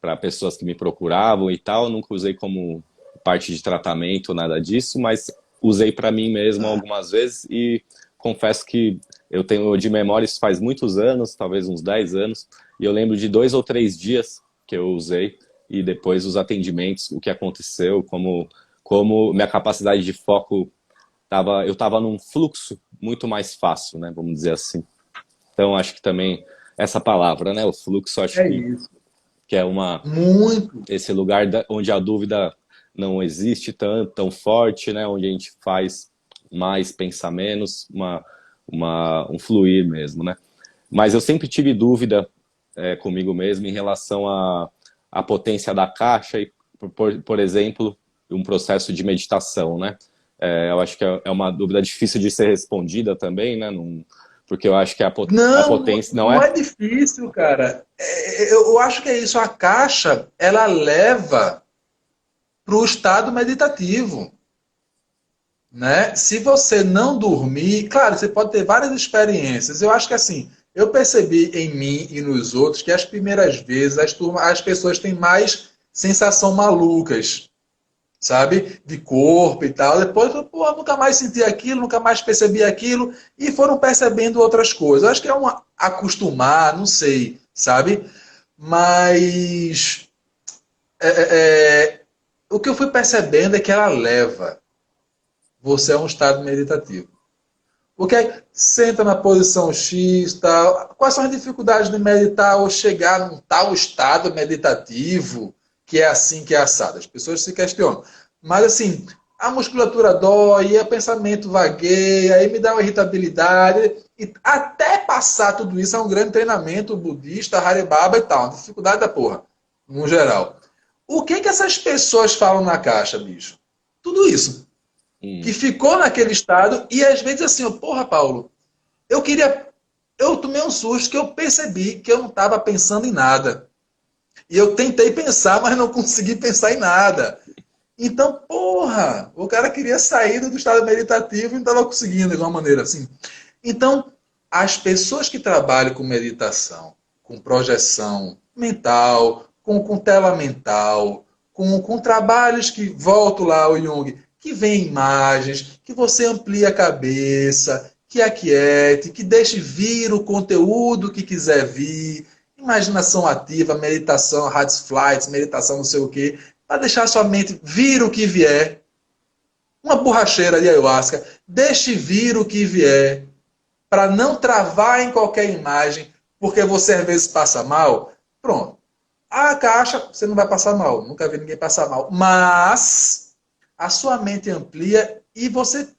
para pessoas que me procuravam e tal, nunca usei como parte de tratamento, nada disso, mas usei para mim mesmo algumas vezes e confesso que eu tenho de memória, isso faz muitos anos, talvez uns 10 anos, e eu lembro de 2 ou 3 dias que eu usei e depois os atendimentos, o que aconteceu, como minha capacidade de foco eu estava num fluxo muito mais fácil, né? Vamos dizer assim. Então, acho que também essa palavra, né? O fluxo, acho É isso. que é Muito. esse lugar onde a dúvida não existe tão forte, né? Onde a gente faz mais, pensa menos, um fluir mesmo, né? Mas eu sempre tive dúvida comigo mesmo em relação à potência da caixa e, por exemplo, um processo de meditação, né? Eu acho que é uma dúvida difícil de ser respondida também, né? Porque eu acho que a Não, potência não não é. é difícil, cara. Eu acho que é isso. A caixa, ela leva para o estado meditativo, né? Se você não dormir, claro, você pode ter várias experiências. Eu acho que assim, eu percebi em mim e nos outros que as primeiras vezes as pessoas têm mais sensação malucas, sabe? De corpo e tal. Depois, pô, nunca mais senti aquilo, nunca mais percebi aquilo, e foram percebendo outras coisas. Acho que é um acostumar, não sei, sabe? Mas é, é, o que eu fui percebendo é que ela leva você a um estado meditativo. Porque aí, senta na posição X, tal. Quais são as dificuldades de meditar ou chegar num tal estado meditativo que é assim, que é assado? As pessoas se questionam. Mas assim, a musculatura dói, o pensamento vagueia, aí me dá uma irritabilidade. E até passar tudo isso é um grande treinamento budista, Hare Baba e tal. Uma dificuldade da porra, no geral. O que essas pessoas falam na caixa, bicho? Tudo isso que ficou naquele estado e às vezes assim, porra, Paulo, eu queria. Eu tomei um susto que eu percebi que eu não estava pensando em nada. E eu tentei pensar, mas não consegui pensar em nada. Então, porra, o cara queria sair do estado meditativo e não estava conseguindo de alguma maneira assim. Então, as pessoas que trabalham com meditação, com projeção mental, com tela mental, com trabalhos que, volto lá ao Jung, que vem imagens, que você amplia a cabeça, que aquiete, que deixe vir o conteúdo que quiser vir, imaginação ativa, meditação, heart flights, meditação não sei o quê, para deixar sua mente vir o que vier. Uma borracheira de ayahuasca, deixe vir o que vier, para não travar em qualquer imagem, porque você às vezes passa mal. Pronto. A caixa, você não vai passar mal. Nunca vi ninguém passar mal. Mas a sua mente amplia e você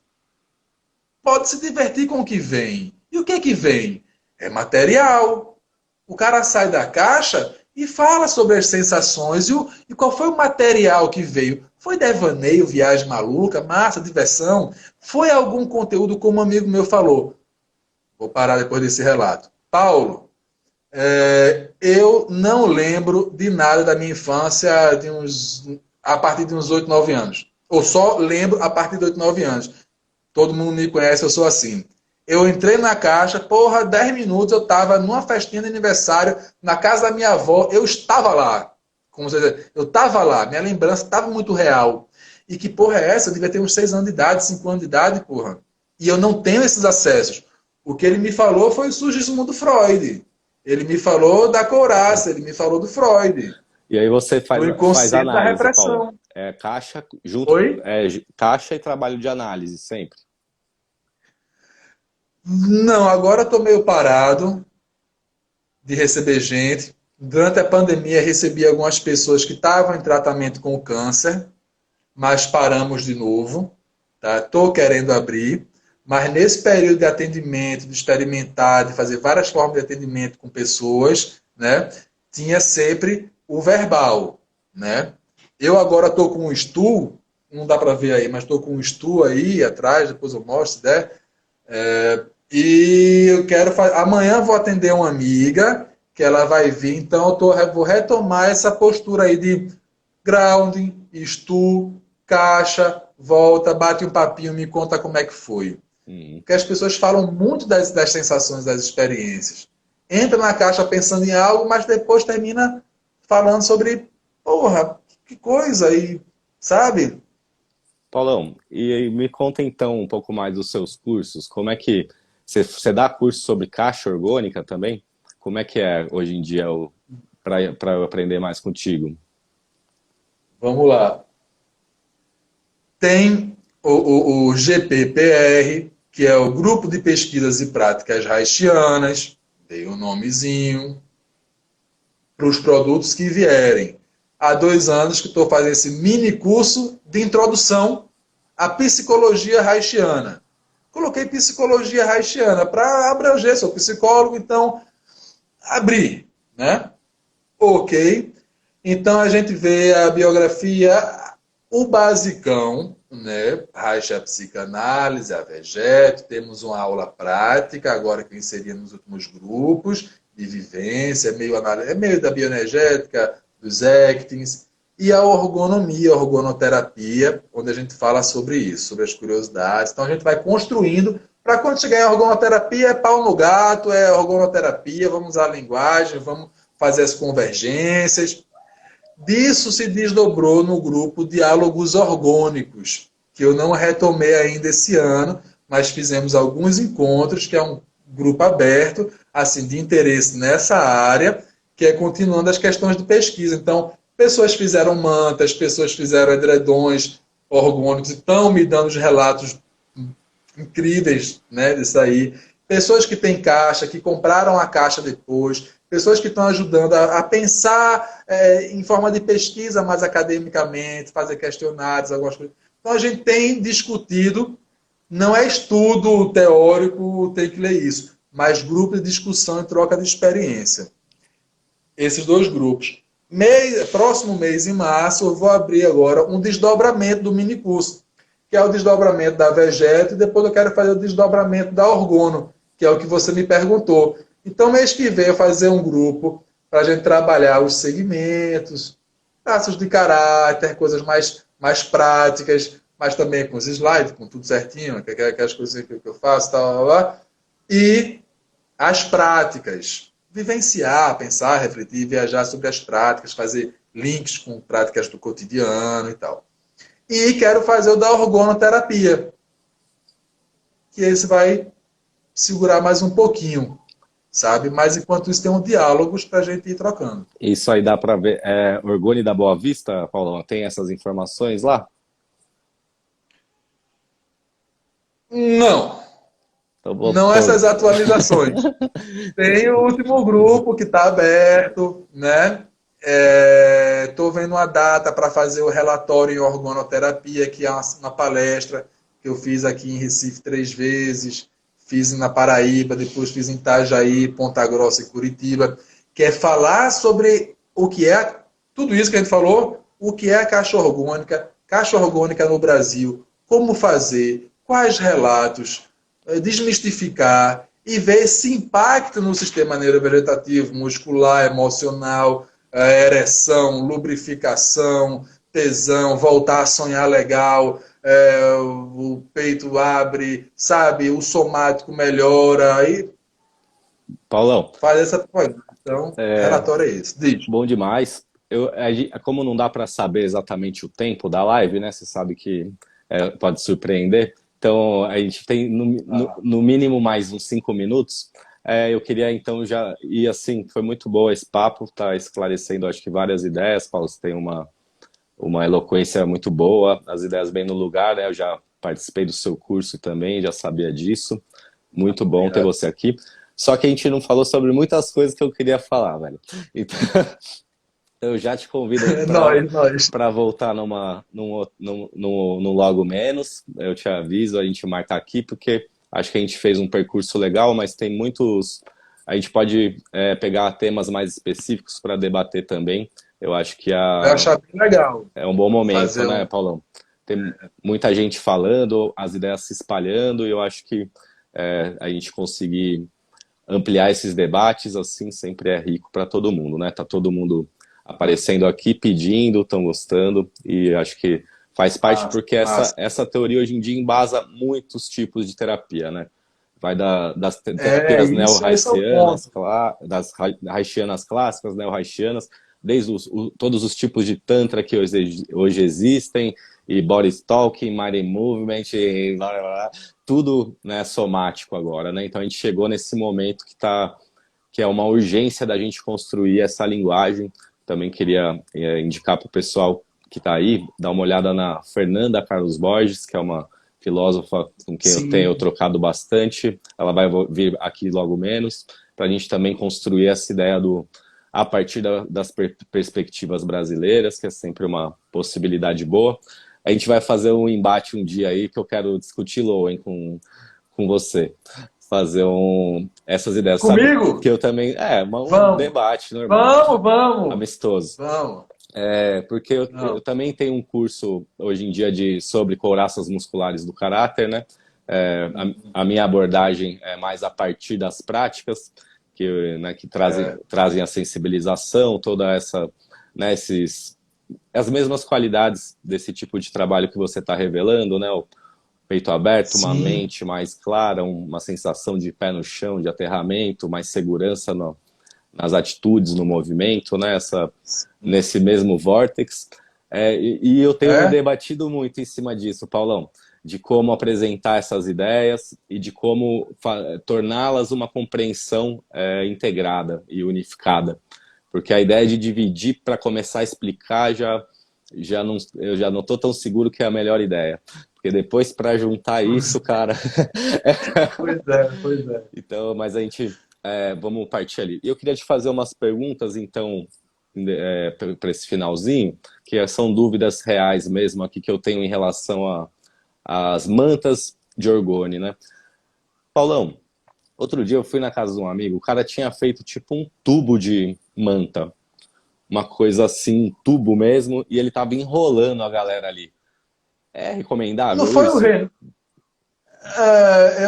pode se divertir com o que vem. E o que é que vem? É material. O cara sai da caixa e fala sobre as sensações. E qual foi o material que veio? Foi devaneio, viagem maluca, massa, diversão? Foi algum conteúdo, como um amigo meu falou? Vou parar depois desse relato. Paulo, eu não lembro de nada da minha infância a partir de uns 8, 9 anos. Ou só lembro a partir de 8, 9 anos. Todo mundo me conhece, eu sou assim. Eu entrei na caixa, porra, 10 minutos, eu estava numa festinha de aniversário, na casa da minha avó, eu estava lá. Como você diz, eu estava lá, minha lembrança estava muito real. E que porra é essa? Eu devia ter uns 6 anos de idade, 5 anos de idade, porra. E eu não tenho esses acessos. O que ele me falou foi o surgismo do Freud. Ele me falou da couraça, ele me falou do Freud. E aí você Do faz inconsciente da análise, Paulo. repressão. Caixa junto, Oi? caixa e trabalho de análise sempre. Não, agora estou meio parado de receber gente. Durante a pandemia, recebi algumas pessoas que estavam em tratamento com o câncer, mas paramos de novo. Estou querendo abrir, mas nesse período de atendimento, de experimentar, de fazer várias formas de atendimento com pessoas, né, tinha sempre o verbal. Né? Eu agora estou com um stool, não dá para ver aí, mas estou com um stool aí atrás, depois eu mostro, se der. E eu quero fazer. Amanhã vou atender uma amiga que ela vai vir, então vou retomar essa postura aí de grounding, stool, caixa, volta, bate um papinho, me conta como é que foi. Porque as pessoas falam muito das sensações, das experiências. Entra na caixa pensando em algo, mas depois termina falando sobre, porra, que coisa, e sabe? Paulão, e aí me conta então um pouco mais dos seus cursos. Como é que você dá curso sobre caixa orgânica também? Como é que é hoje em dia para eu aprender mais contigo? Vamos lá. Tem o GPPR, que é o Grupo de Pesquisas e Práticas Haitianas, dei um nomezinho, para os produtos que vierem. Há 2 anos que estou fazendo esse mini curso de introdução à psicologia haitiana. Coloquei psicologia haitiana para abranger, sou psicólogo, então abri. né? Ok. Então a gente vê a biografia, o basicão, né? Reich, a psicanálise, a Vegeto, temos uma aula prática, agora que eu inseri nos últimos grupos, de vivência, é meio da bioenergética, dos actings, e a orgonomia, a orgonoterapia, onde a gente fala sobre isso, sobre as curiosidades. Então a gente vai construindo, para quando chegar em orgonoterapia, é pau no gato, é orgonoterapia, vamos usar a linguagem, vamos fazer as convergências. Disso se desdobrou no grupo Diálogos Orgônicos, que eu não retomei ainda esse ano, mas fizemos alguns encontros, que é um grupo aberto, assim, de interesse nessa área, que é continuando as questões de pesquisa. Então, pessoas fizeram mantas, pessoas fizeram edredões orgânicos e estão me dando os relatos incríveis, né, disso aí. Pessoas que têm caixa, que compraram a caixa depois, pessoas que estão ajudando a pensar em forma de pesquisa mais academicamente, fazer questionários, algumas coisas. Então a gente tem discutido, não é estudo teórico, tem que ler isso, mas grupo de discussão e troca de experiência. Esses dois grupos. Próximo mês, em março, eu vou abrir agora um desdobramento do minicurso, que é o desdobramento da Vegeto, e depois eu quero fazer o desdobramento da Orgono, que é o que você me perguntou. Então, mês que vem, eu vou fazer um grupo para a gente trabalhar os segmentos, traços de caráter, coisas mais práticas, mas também com os slides, com tudo certinho, aquelas coisas que eu faço, tal. E as práticas. Vivenciar, pensar, refletir, viajar sobre as práticas, fazer links com práticas do cotidiano e tal. E quero fazer o da orgonoterapia, que esse vai segurar mais um pouquinho, sabe? Mas enquanto isso tem um diálogos para a gente ir trocando. Isso aí dá para ver. É Orgone da Boa Vista, Paulão? Tem essas informações lá? Não. Então, Não essas atualizações. Tem o último grupo que está aberto, né? Estou vendo uma data para fazer o relatório em orgonoterapia, que é uma palestra que eu fiz aqui em Recife 3 vezes, fiz na Paraíba, depois fiz em Itajaí, Ponta Grossa e Curitiba, que é falar sobre o que é, tudo isso que a gente falou, o que é a caixa orgânica no Brasil, como fazer, quais relatos, desmistificar e ver esse impacto no sistema neurovegetativo, muscular, emocional, ereção, lubrificação, tesão, voltar a sonhar legal, o peito abre, sabe, o somático melhora, aí Paulão, faz essa coisa. Então, o relatório é esse. Diz. bom demais. Como não dá para saber exatamente o tempo da live, né? Você sabe que pode surpreender. Então, a gente tem no mínimo mais uns 5 minutos. Eu queria, então, já ir assim, foi muito boa esse papo, tá esclarecendo, acho que várias ideias. Paulo, você tem uma eloquência muito boa, as ideias bem no lugar, né? Eu já participei do seu curso também, já sabia disso. Muito bom ter você aqui. Só que a gente não falou sobre muitas coisas que eu queria falar, velho. Então, eu já te convido para voltar num logo menos. Eu te aviso, a gente marca aqui, porque acho que a gente fez um percurso legal, mas tem muitos... A gente pode pegar temas mais específicos para debater também. Eu acho que eu acho bem legal. É um bom momento, né, Paulão? Tem muita gente falando, as ideias se espalhando, e eu acho que a gente conseguir ampliar esses debates, assim, sempre é rico para todo mundo, né? Tá todo mundo aparecendo aqui, pedindo, estão gostando, e acho que faz parte porque essa teoria hoje em dia embasa muitos tipos de terapia, né? Vai das terapias neo-haitianas, das haitianas clássicas, neo-haitianas, desde todos os tipos de tantra que hoje existem, e body talking, mind movement, e blá, blá, blá, tudo, né, somático agora, né? Então a gente chegou nesse momento que é uma urgência da gente construir essa linguagem. Também queria indicar para o pessoal que está aí, dar uma olhada na Fernanda Carlos Borges, que é uma filósofa com quem eu tenho trocado bastante. Ela vai vir aqui logo menos, para a gente também construir essa ideia a partir das perspectivas brasileiras, que é sempre uma possibilidade boa. A gente vai fazer um embate um dia aí que eu quero discutir, Lowen, com você. fazer essas ideias. Sabe Comigo? que eu também... um Vamos, debate normal, vamos, vamos, amistoso. vamos. Porque eu Não. também tenho um curso hoje em dia sobre couraças musculares do caráter, né? A minha abordagem é mais a partir das práticas, que É, trazem a sensibilização, toda essa, né, as mesmas qualidades desse tipo de trabalho que você está revelando, né? O peito aberto, uma sim, mente mais clara, uma sensação de pé no chão, de aterramento, mais segurança nas atitudes, no movimento, né? sim. Nesse mesmo vórtex. E eu tenho me É? debatido muito em cima disso, Paulão, de como apresentar essas ideias e de como torná-las uma compreensão integrada e unificada. Porque a ideia de dividir para começar a explicar eu já não estou tão seguro que é a melhor ideia. Porque depois para juntar isso, cara. Pois é, pois é. Então, mas a gente vamos partir ali. Eu queria te fazer umas perguntas, então, para esse finalzinho, que são dúvidas reais mesmo aqui que eu tenho em relação às mantas de orgone, né? Paulão, outro dia eu fui na casa de um amigo, o cara tinha feito tipo um tubo de manta, uma coisa assim, um tubo mesmo, e ele tava enrolando a galera ali. É Não recomendável foi o isso? Renan. É,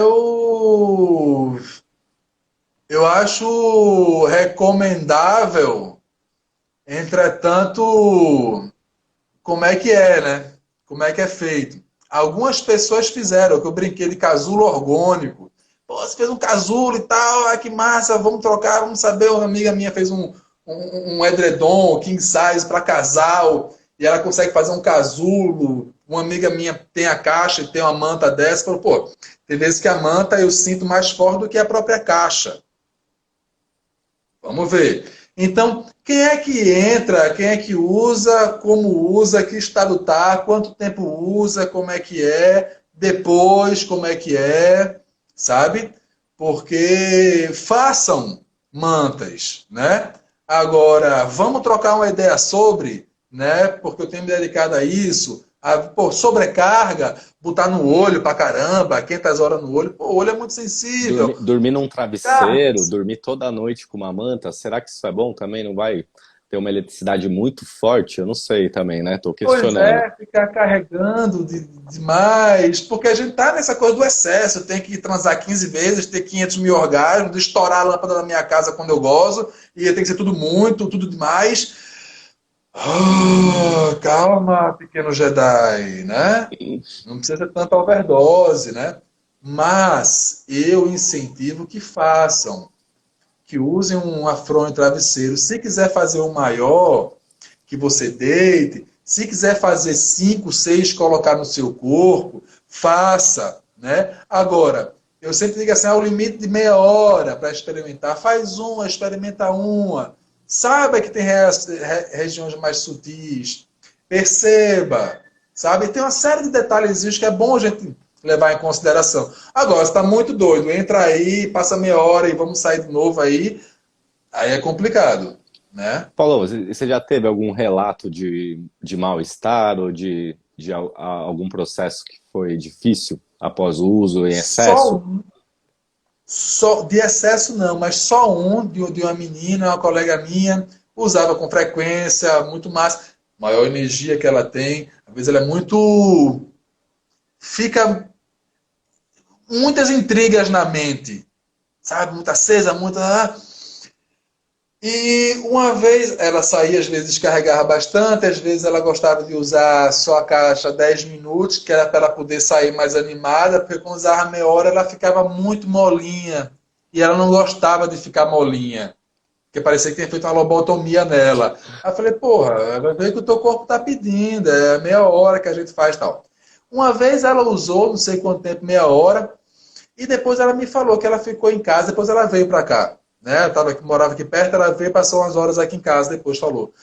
eu acho recomendável, entretanto, como é que é, né? Como é que é feito? Algumas pessoas fizeram, que eu brinquei de casulo orgânico. Pô, você fez um casulo e tal, ah, que massa, vamos trocar, vamos saber. Uma amiga minha fez um edredom, king size para casal, e ela consegue fazer um casulo. Uma amiga minha tem a caixa e tem uma manta dessa. Falou, pô, tem vezes que a manta eu sinto mais forte do que a própria caixa. Vamos ver. Então, quem é que entra, quem é que usa, como usa, que estado está, quanto tempo usa, como é que é, depois como é que é, sabe? Porque façam mantas, né? Agora, vamos trocar uma ideia sobre, né? Porque eu tenho me dedicado a isso, pô, sobrecarga, botar no olho pra caramba, 500 horas no olho, pô, o olho é muito sensível. Dormir num Cara, travesseiro, dormir toda noite com uma manta, será que isso é bom também? Não vai ter uma eletricidade muito forte? Eu não sei também, né? Tô pois questionando. é, ficar carregando demais, porque a gente tá nessa coisa do excesso, tem que transar 15 vezes, ter 500 mil orgasmos, estourar a lâmpada da minha casa quando eu gozo, e tem que ser tudo muito, tudo demais. Ah, calma, pequeno Jedi, né? Não precisa ser tanta overdose, né? Mas eu incentivo que façam, que usem um afronho travesseiro. Se quiser fazer um maior, que você deite. Se quiser fazer 5, 6, colocar no seu corpo, faça, né? Agora, eu sempre digo assim, o limite de meia hora para experimentar. Faz uma, experimenta uma. Saiba que tem regiões mais sutis. Perceba, sabe? Tem uma série de detalhezinhos que é bom a gente levar em consideração. Agora, você está muito doido, entra aí, passa meia hora e vamos sair de novo aí é complicado, né? Paulo, você já teve algum relato de mal-estar ou de algum processo que foi difícil após o uso em Só excesso? um, só de excesso não, mas só um de uma menina, uma colega minha, usava com frequência, muito massa, maior energia que ela tem, às vezes ela é muito, fica muitas intrigas na mente, sabe, muito acesa, muita. E uma vez ela saía, às vezes descarregava bastante, às vezes ela gostava de usar só a caixa 10 minutos, que era para ela poder sair mais animada, porque quando usava meia hora ela ficava muito molinha. E ela não gostava de ficar molinha, porque parecia que tinha feito uma lobotomia nela. Aí eu falei, porra, vai ver que o teu corpo está pedindo, é meia hora que a gente faz tal. Uma vez ela usou, não sei quanto tempo, meia hora, e depois ela me falou que ela ficou em casa, depois ela veio para cá. Né? Morava aqui perto, ela veio, passou umas horas aqui em casa, depois falou.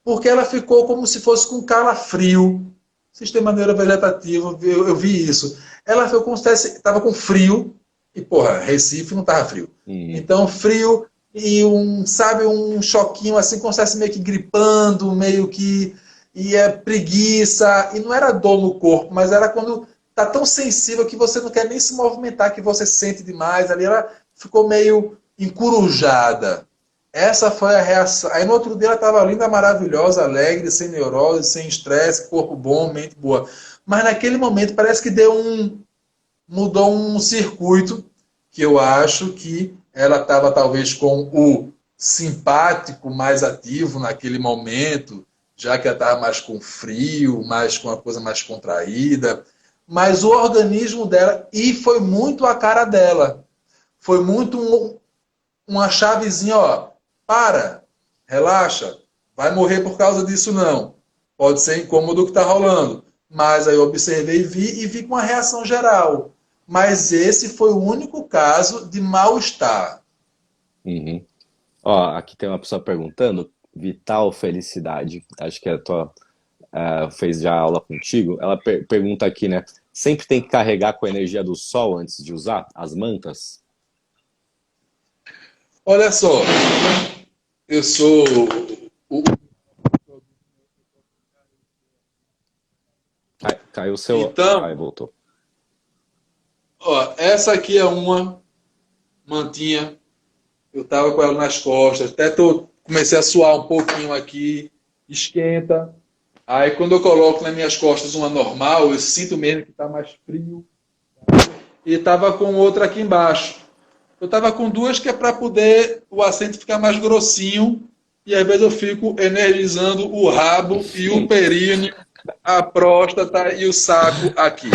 Porque ela ficou como se fosse com calafrio, sistema neurovegetativo, eu vi isso. Ela ficou como se estava com frio, e porra, Recife não estava frio. Uhum. Então, frio e sabe, um choquinho assim, como se estivesse meio que gripando, meio que. E é preguiça, e não era dor no corpo, mas era quando tá tão sensível que você não quer nem se movimentar, que você sente demais. Ali ela ficou meio encurujada. Essa foi a reação. Aí no outro dia ela estava linda, maravilhosa, alegre, sem neurose, sem estresse, corpo bom, mente boa. Mas naquele momento parece que mudou um circuito que eu acho que ela estava talvez com o simpático mais ativo naquele momento, já que ela estava mais com frio, mais com uma coisa mais contraída. Mas o organismo dela, e foi muito a cara dela, foi muito uma chavezinha, ó, para, relaxa, vai morrer por causa disso não. Pode ser incômodo o que está rolando. Mas aí eu observei e vi com uma reação geral. Mas esse foi o único caso de mal-estar. Uhum. Ó, aqui tem uma pessoa perguntando, Vital Felicidade, acho que a tua fez já aula contigo. Ela pergunta aqui, né? Sempre tem que carregar com a energia do sol antes de usar as mantas? Olha só, eu sou o Caiu o seu. então, Aí voltou. ó, essa aqui é uma mantinha. Eu tava com ela nas costas, comecei a suar um pouquinho aqui, esquenta. Aí quando eu coloco nas minhas costas uma normal, eu sinto mesmo que está mais frio. E tava com outra aqui embaixo. Eu tava com duas que é para poder o assento ficar mais grossinho. E às vezes eu fico energizando o rabo e o períneo, a próstata e o saco aqui.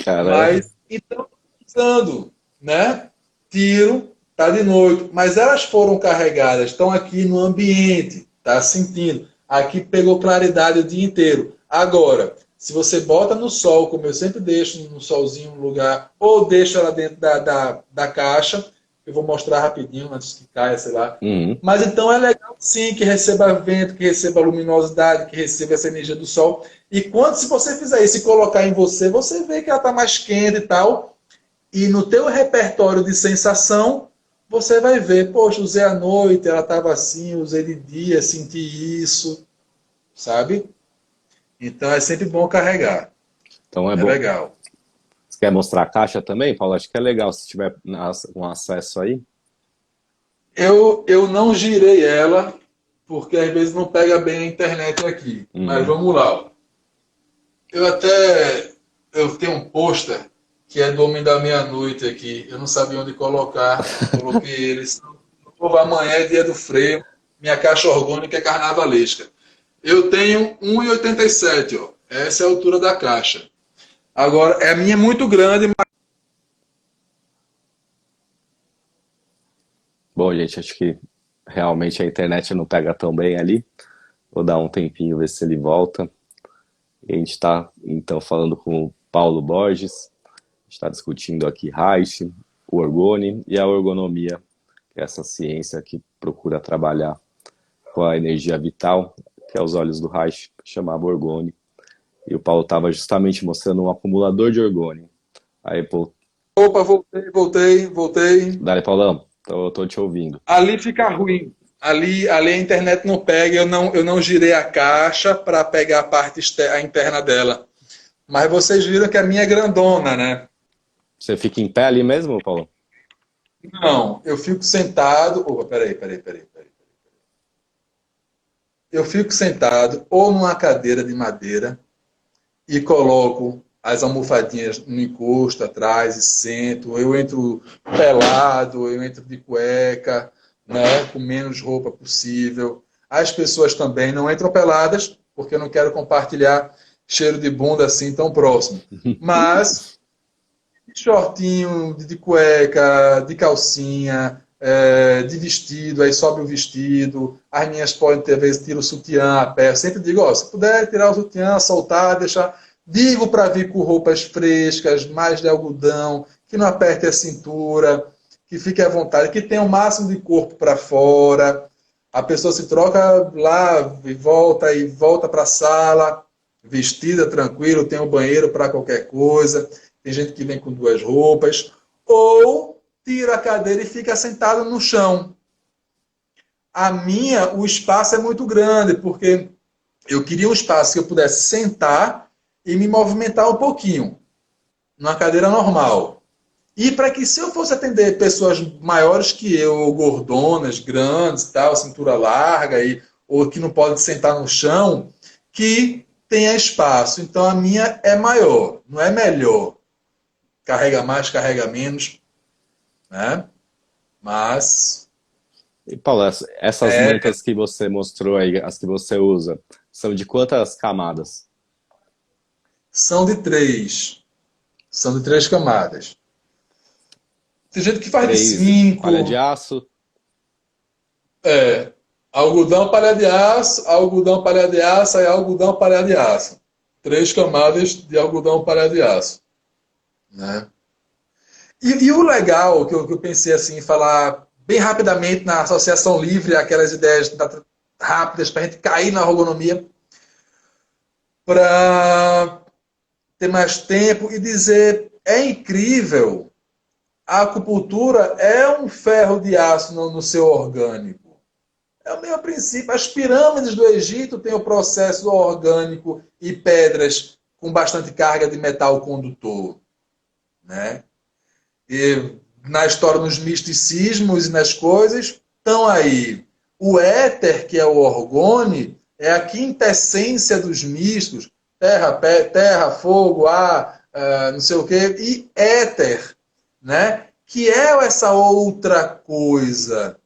Caramba. Mas, então, usando, né? Tiro, tá de noite. Mas elas foram carregadas, estão aqui no ambiente, tá sentindo. Aqui pegou claridade o dia inteiro. Agora, se você bota no sol, como eu sempre deixo no solzinho no lugar, ou deixa ela dentro da caixa, eu vou mostrar rapidinho antes que caia, sei lá. Uhum. Mas então é legal sim que receba vento, que receba luminosidade, que receba essa energia do sol. E quando, se você fizer isso e colocar em você, você vê que ela está mais quente e tal. E no teu repertório de sensação, você vai ver, poxa, usei à noite, ela estava assim, usei de dia, senti isso, sabe? Então é sempre bom carregar. Então é É bom. legal. Você quer mostrar a caixa também, Paulo? Acho que é legal se tiver um acesso aí. Eu não girei ela, porque às vezes não pega bem a internet aqui. Mas vamos lá. Eu tenho um pôster que é do Homem da Meia-Noite aqui. Eu não sabia onde colocar. Coloquei ele. Amanhã é dia do freio. Minha caixa orgânica é carnavalesca. Eu tenho 1,87, ó. Essa é a altura da caixa. Agora, a minha é muito grande, mas... Bom, gente, acho que realmente a internet não pega tão bem ali. Vou dar um tempinho, ver se ele volta. E a gente está, então, falando com o Paulo Borges. A gente está discutindo aqui Reich, o orgone e a ergonomia, que é essa ciência que procura trabalhar com a energia vital, que é os olhos do Reich, que chamava orgone. E o Paulo estava justamente mostrando um acumulador de orgone. Aí, pô... Opa, voltei. Dale, Paulão, eu tô te ouvindo. Ali fica ruim. Ali a internet não pega, eu não girei a caixa para pegar a parte a interna dela. Mas vocês viram que a minha é grandona, né? Você fica em pé ali mesmo, Paulo? Não, eu fico sentado. Opa, peraí. Eu fico sentado ou numa cadeira de madeira e coloco as almofadinhas no encosto atrás e sento. Eu entro pelado, eu entro de cueca, né, com menos roupa possível. As pessoas também não entram peladas, porque eu não quero compartilhar cheiro de bunda assim tão próximo. Mas de shortinho, de cueca, de calcinha, de vestido, aí sobe o vestido. As minhas podem ter, às vezes, tira o sutiã a pé. Eu sempre digo, ó, se puder tirar o sutiã, soltar, deixar... Digo para vir com roupas frescas, mais de algodão, que não aperte a cintura, que fique à vontade, que tenha o máximo de corpo para fora. A pessoa se troca lá e volta para a sala, vestida, tranquilo, tem um banheiro para qualquer coisa. Tem gente que vem com duas roupas. Ou tira a cadeira e fica sentado no chão. A minha, o espaço é muito grande, porque eu queria um espaço que eu pudesse sentar e me movimentar um pouquinho, numa cadeira normal. E para que, se eu fosse atender pessoas maiores que eu, ou gordonas, grandes, tal, cintura larga, ou que não pode sentar no chão, que tenha espaço. Então a minha é maior, não é melhor. Carrega mais, carrega menos, né? Mas E Paulo, essas é, mantas que você mostrou aí, as que você usa, são de quantas camadas? são de três. São de três camadas. Tem gente que faz de Três palha de cinco. aço, É, algodão, palha de aço, algodão, palha de aço e algodão, palha de aço. Três camadas de algodão, palha de aço. Né? E o legal, que eu pensei assim, falar bem rapidamente na associação livre, aquelas ideias rápidas para a gente cair na ergonomia, para ter mais tempo e dizer, é incrível, a acupuntura é um ferro de aço no seu orgânico. É o mesmo princípio. As pirâmides do Egito têm o processo orgânico e pedras com bastante carga de metal condutor. Né? E na história, nos misticismos e nas coisas, estão aí. O éter, que é o orgone, é a quintessência dos místicos. Terra, fogo, ar, não sei o quê. E éter, né? Que é essa outra coisa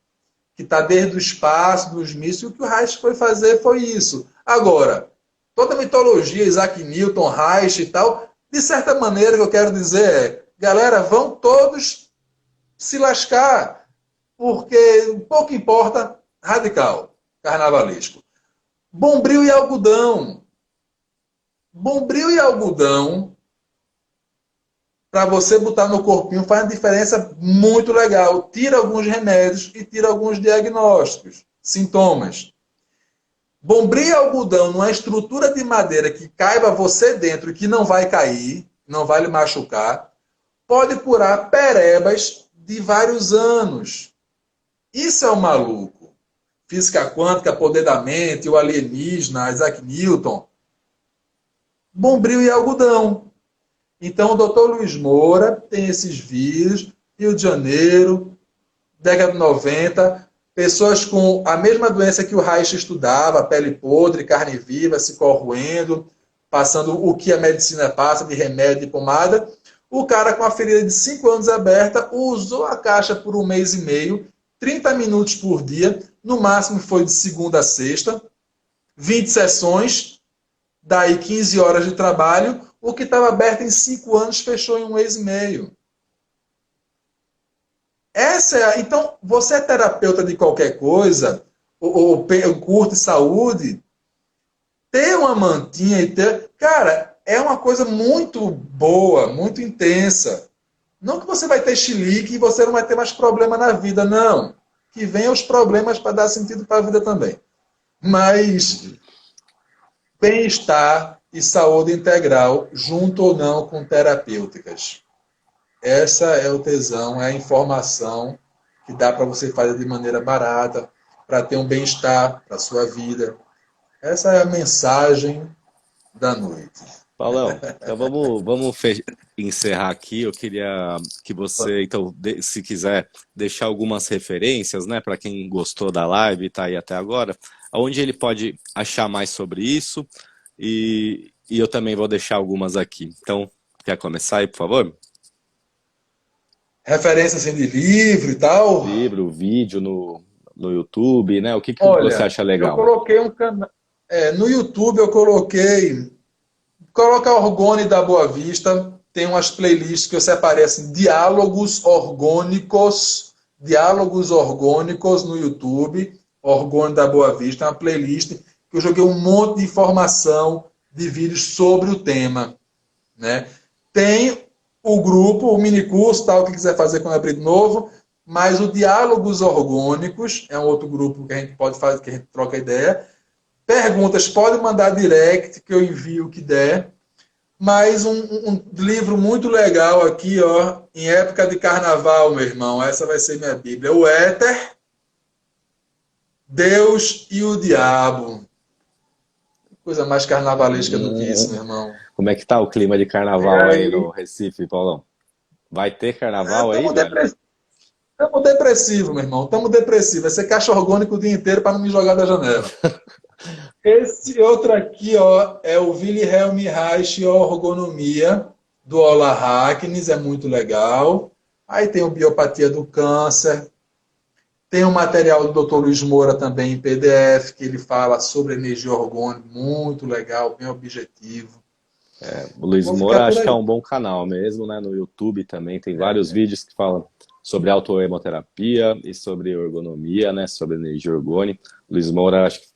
que está desde o espaço, dos místicos. E o que o Reich foi fazer foi isso. Agora, toda a mitologia, Isaac Newton, Reich e tal, de certa maneira, o que eu quero dizer é, galera, vão todos se lascar, porque pouco importa, radical, carnavalesco. Bombril e algodão. Bombril e algodão, para você botar no corpinho, faz uma diferença muito legal. Tira alguns remédios e tira alguns diagnósticos, sintomas. Bombril e algodão numa estrutura de madeira que caiba você dentro e que não vai cair, não vai lhe machucar, pode curar perebas de vários anos. Isso é um maluco. Física quântica, poder da mente, o alienígena, Isaac Newton. Bombril e algodão. Então, o Dr. Luiz Moura tem esses vídeos, Rio de Janeiro, década de 90, pessoas com a mesma doença que o Reich estudava, pele podre, carne viva, se corroendo, passando o que a medicina passa de remédio e pomada. O cara com a ferida de 5 anos aberta usou a caixa por 1 mês e meio, 30 minutos por dia, no máximo foi de segunda a sexta, 20 sessões, daí 15 horas de trabalho, o que estava aberto em 5 anos fechou em 1 mês e meio. Então, você é terapeuta de qualquer coisa, ou curte saúde, ter uma mantinha e ter... Cara, é uma coisa muito boa, muito intensa. Não que você vai ter chilique e você não vai ter mais problema na vida, não. Que venham os problemas para dar sentido para a vida também. Mas bem-estar e saúde integral, junto ou não com terapêuticas. Essa é o tesão, é a informação que dá para você fazer de maneira barata, para ter um bem-estar para a sua vida. Essa é a mensagem da noite. Paulão, então vamos encerrar aqui. Eu queria que você, então, se quiser, deixar algumas referências, né, para quem gostou da live e está aí até agora, onde ele pode achar mais sobre isso, e eu também vou deixar algumas aqui. Então, quer começar aí, por favor? Referência assim, de livro e tal. Livro, vídeo no YouTube, né? O que você Olha, acha eu legal? coloquei um canal. No YouTube eu coloquei. Coloca Orgone da Boa Vista. Tem umas playlists que eu separei assim, diálogos orgônicos no YouTube. Orgone da Boa Vista, é uma playlist que eu joguei um monte de informação de vídeos sobre o tema. Né? Tem o grupo, o minicurso, tal, que quiser fazer quando abrir de novo, mas o Diálogos Orgônicos é um outro grupo que a gente pode fazer, que a gente troca ideia. Perguntas, pode mandar direct, que eu envio o que der. Mas um livro muito legal aqui, ó, em época de carnaval, meu irmão, essa vai ser minha Bíblia. O Éter, Deus e o Diabo. Coisa mais carnavalesca do que isso, meu irmão. Como é que tá o clima de E carnaval aí aí, no Recife, Paulão? Vai ter carnaval aí, estamos velho? depressivo, meu irmão. Estamos depressivos. Vai ser caixa orgânico o dia inteiro para não me jogar da janela. Esse outro aqui, ó, é o Wilhelm Reich Orgonomia, do Ola Hacknes, é muito legal. Aí tem o Biopatia do Câncer. Tem um material do Dr. Luiz Moura também em PDF, que ele fala sobre energia orgânica, muito legal, bem objetivo. O Luiz Vou ficar Moura por acho que é aí. um bom canal mesmo, né? No YouTube também tem vários vídeos que falam sobre autoemoterapia e sobre ergonomia, né? Sobre energia orgânica. Luiz Moura acho que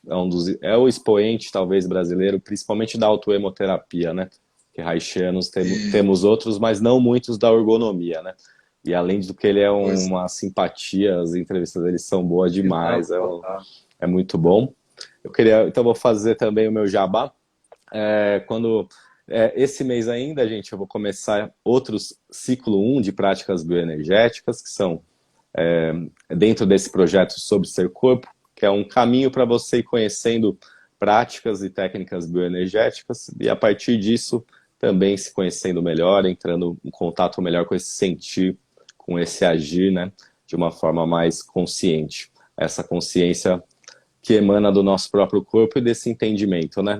é o expoente, talvez, brasileiro, principalmente da autoemoterapia, né? Que haitianos temos outros, mas não muitos da ergonomia, né? E além do que ele é Pois uma simpatia, as entrevistas dele são boas é, não, demais, total. é muito bom. Então vou fazer também o meu jabá. Esse mês ainda, gente, eu vou começar outros ciclo 1 de práticas bioenergéticas, que são dentro desse projeto Sobre Ser Corpo, que é um caminho para você ir conhecendo práticas e técnicas bioenergéticas e a partir disso também se conhecendo melhor, entrando em contato melhor com esse sentir, com esse agir, né, de uma forma mais consciente. Essa consciência que emana do nosso próprio corpo e desse entendimento, né,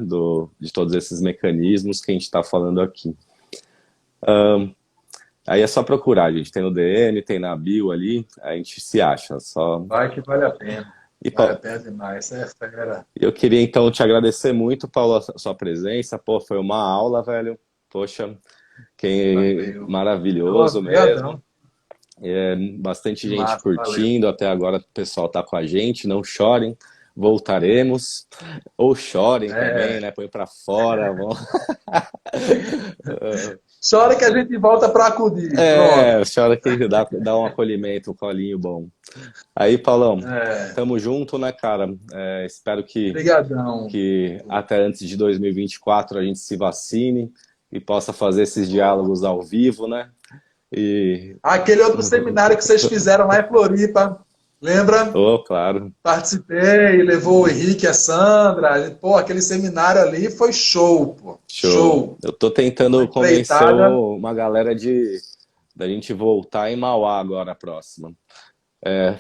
de todos esses mecanismos que a gente está falando aqui. Aí é só procurar, gente. Tem no DM, tem na bio ali, a gente se acha. Só... Vai que vale a pena. E, Vale a Paulo, pena demais. É, fera. eu queria então te agradecer muito, Paulo, a sua presença. Pô, foi uma aula, velho. Poxa, Valeu. maravilhoso mesmo. Obrigadão. Bastante Que gente massa, valeu. curtindo, até agora o pessoal tá com a gente, não chorem, voltaremos, ou chorem também, É. né, põe pra fora, vão... Só hora que a gente volta para acudir. Pronto. chora que dá um acolhimento, um colinho bom. Aí, Paulão, É. tamo junto, né, cara, espero Obrigadão. que até antes de 2024 a gente se vacine e possa fazer esses diálogos ao vivo, né, e... Aquele outro seminário que vocês fizeram lá em Floripa, lembra? Oh, claro. Participei, levou o Henrique e a Sandra. Pô, aquele seminário ali foi show, pô. Show. Show. Eu tô Uma tentando convencer empreitada. uma galera da gente voltar em Mauá agora, a próxima.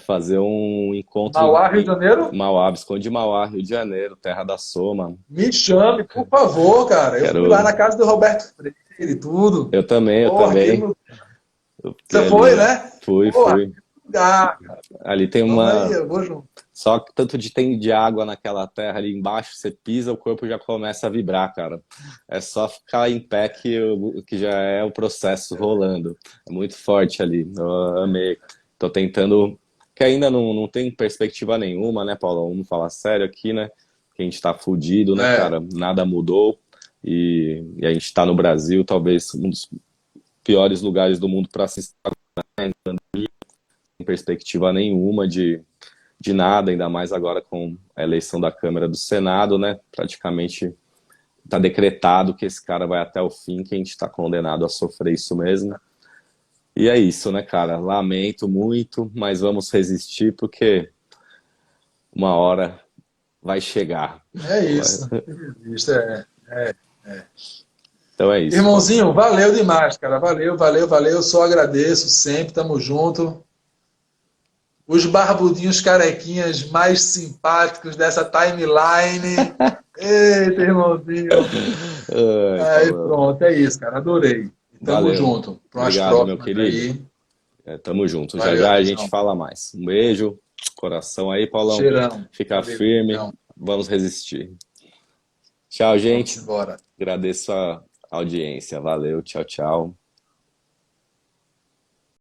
Fazer um encontro Mauá, Rio de em Janeiro? Mauá, Visconde de Mauá, Rio de Janeiro, terra da Soma. Me chame, por favor, cara. Eu fui lá Quero. na casa do Roberto Freire e tudo. Eu Porra, também. Eu fiquei você ali, foi, ó. né? Porra, Fui. que lugar, cara. Ali tem Vamos aí, uma. eu vou junto. Só que tanto tem de água naquela terra ali embaixo, você pisa, o corpo já começa a vibrar, cara. É só ficar em pé que já é o processo rolando. É muito forte ali. Eu amei. Tô tentando. Que ainda não tem perspectiva nenhuma, né, Paulo? Vamos falar sério aqui, né? Que a gente tá fudido, né, É, cara? Nada mudou. E a gente tá no Brasil, talvez um dos piores lugares do mundo para se estar, né? Não tem perspectiva nenhuma de nada, ainda mais agora com a eleição da Câmara do Senado, né? Praticamente está decretado que esse cara vai até o fim, que a gente está condenado a sofrer isso mesmo. E é isso, né, cara? Lamento muito, mas vamos resistir porque uma hora vai chegar. é isso. Isso é. Então é isso, Paulo. Irmãozinho, valeu demais, cara. Valeu, valeu, valeu. Só agradeço sempre, tamo junto. Os barbudinhos carequinhas mais simpáticos dessa timeline. Eita, irmãozinho. Ai, Aí Paulo. pronto, é isso, cara. Adorei. Tamo Valeu. junto. Para as Obrigado, meu próximas querido. aí. Tamo junto. Já Valeu, já a gente atenção. fala mais. Um beijo, coração aí, Paulão. Cheirão. Fica Valeu. firme. Então, Vamos resistir. Tchau, vamos gente. embora. Agradeço a audiência. Valeu. Tchau, tchau.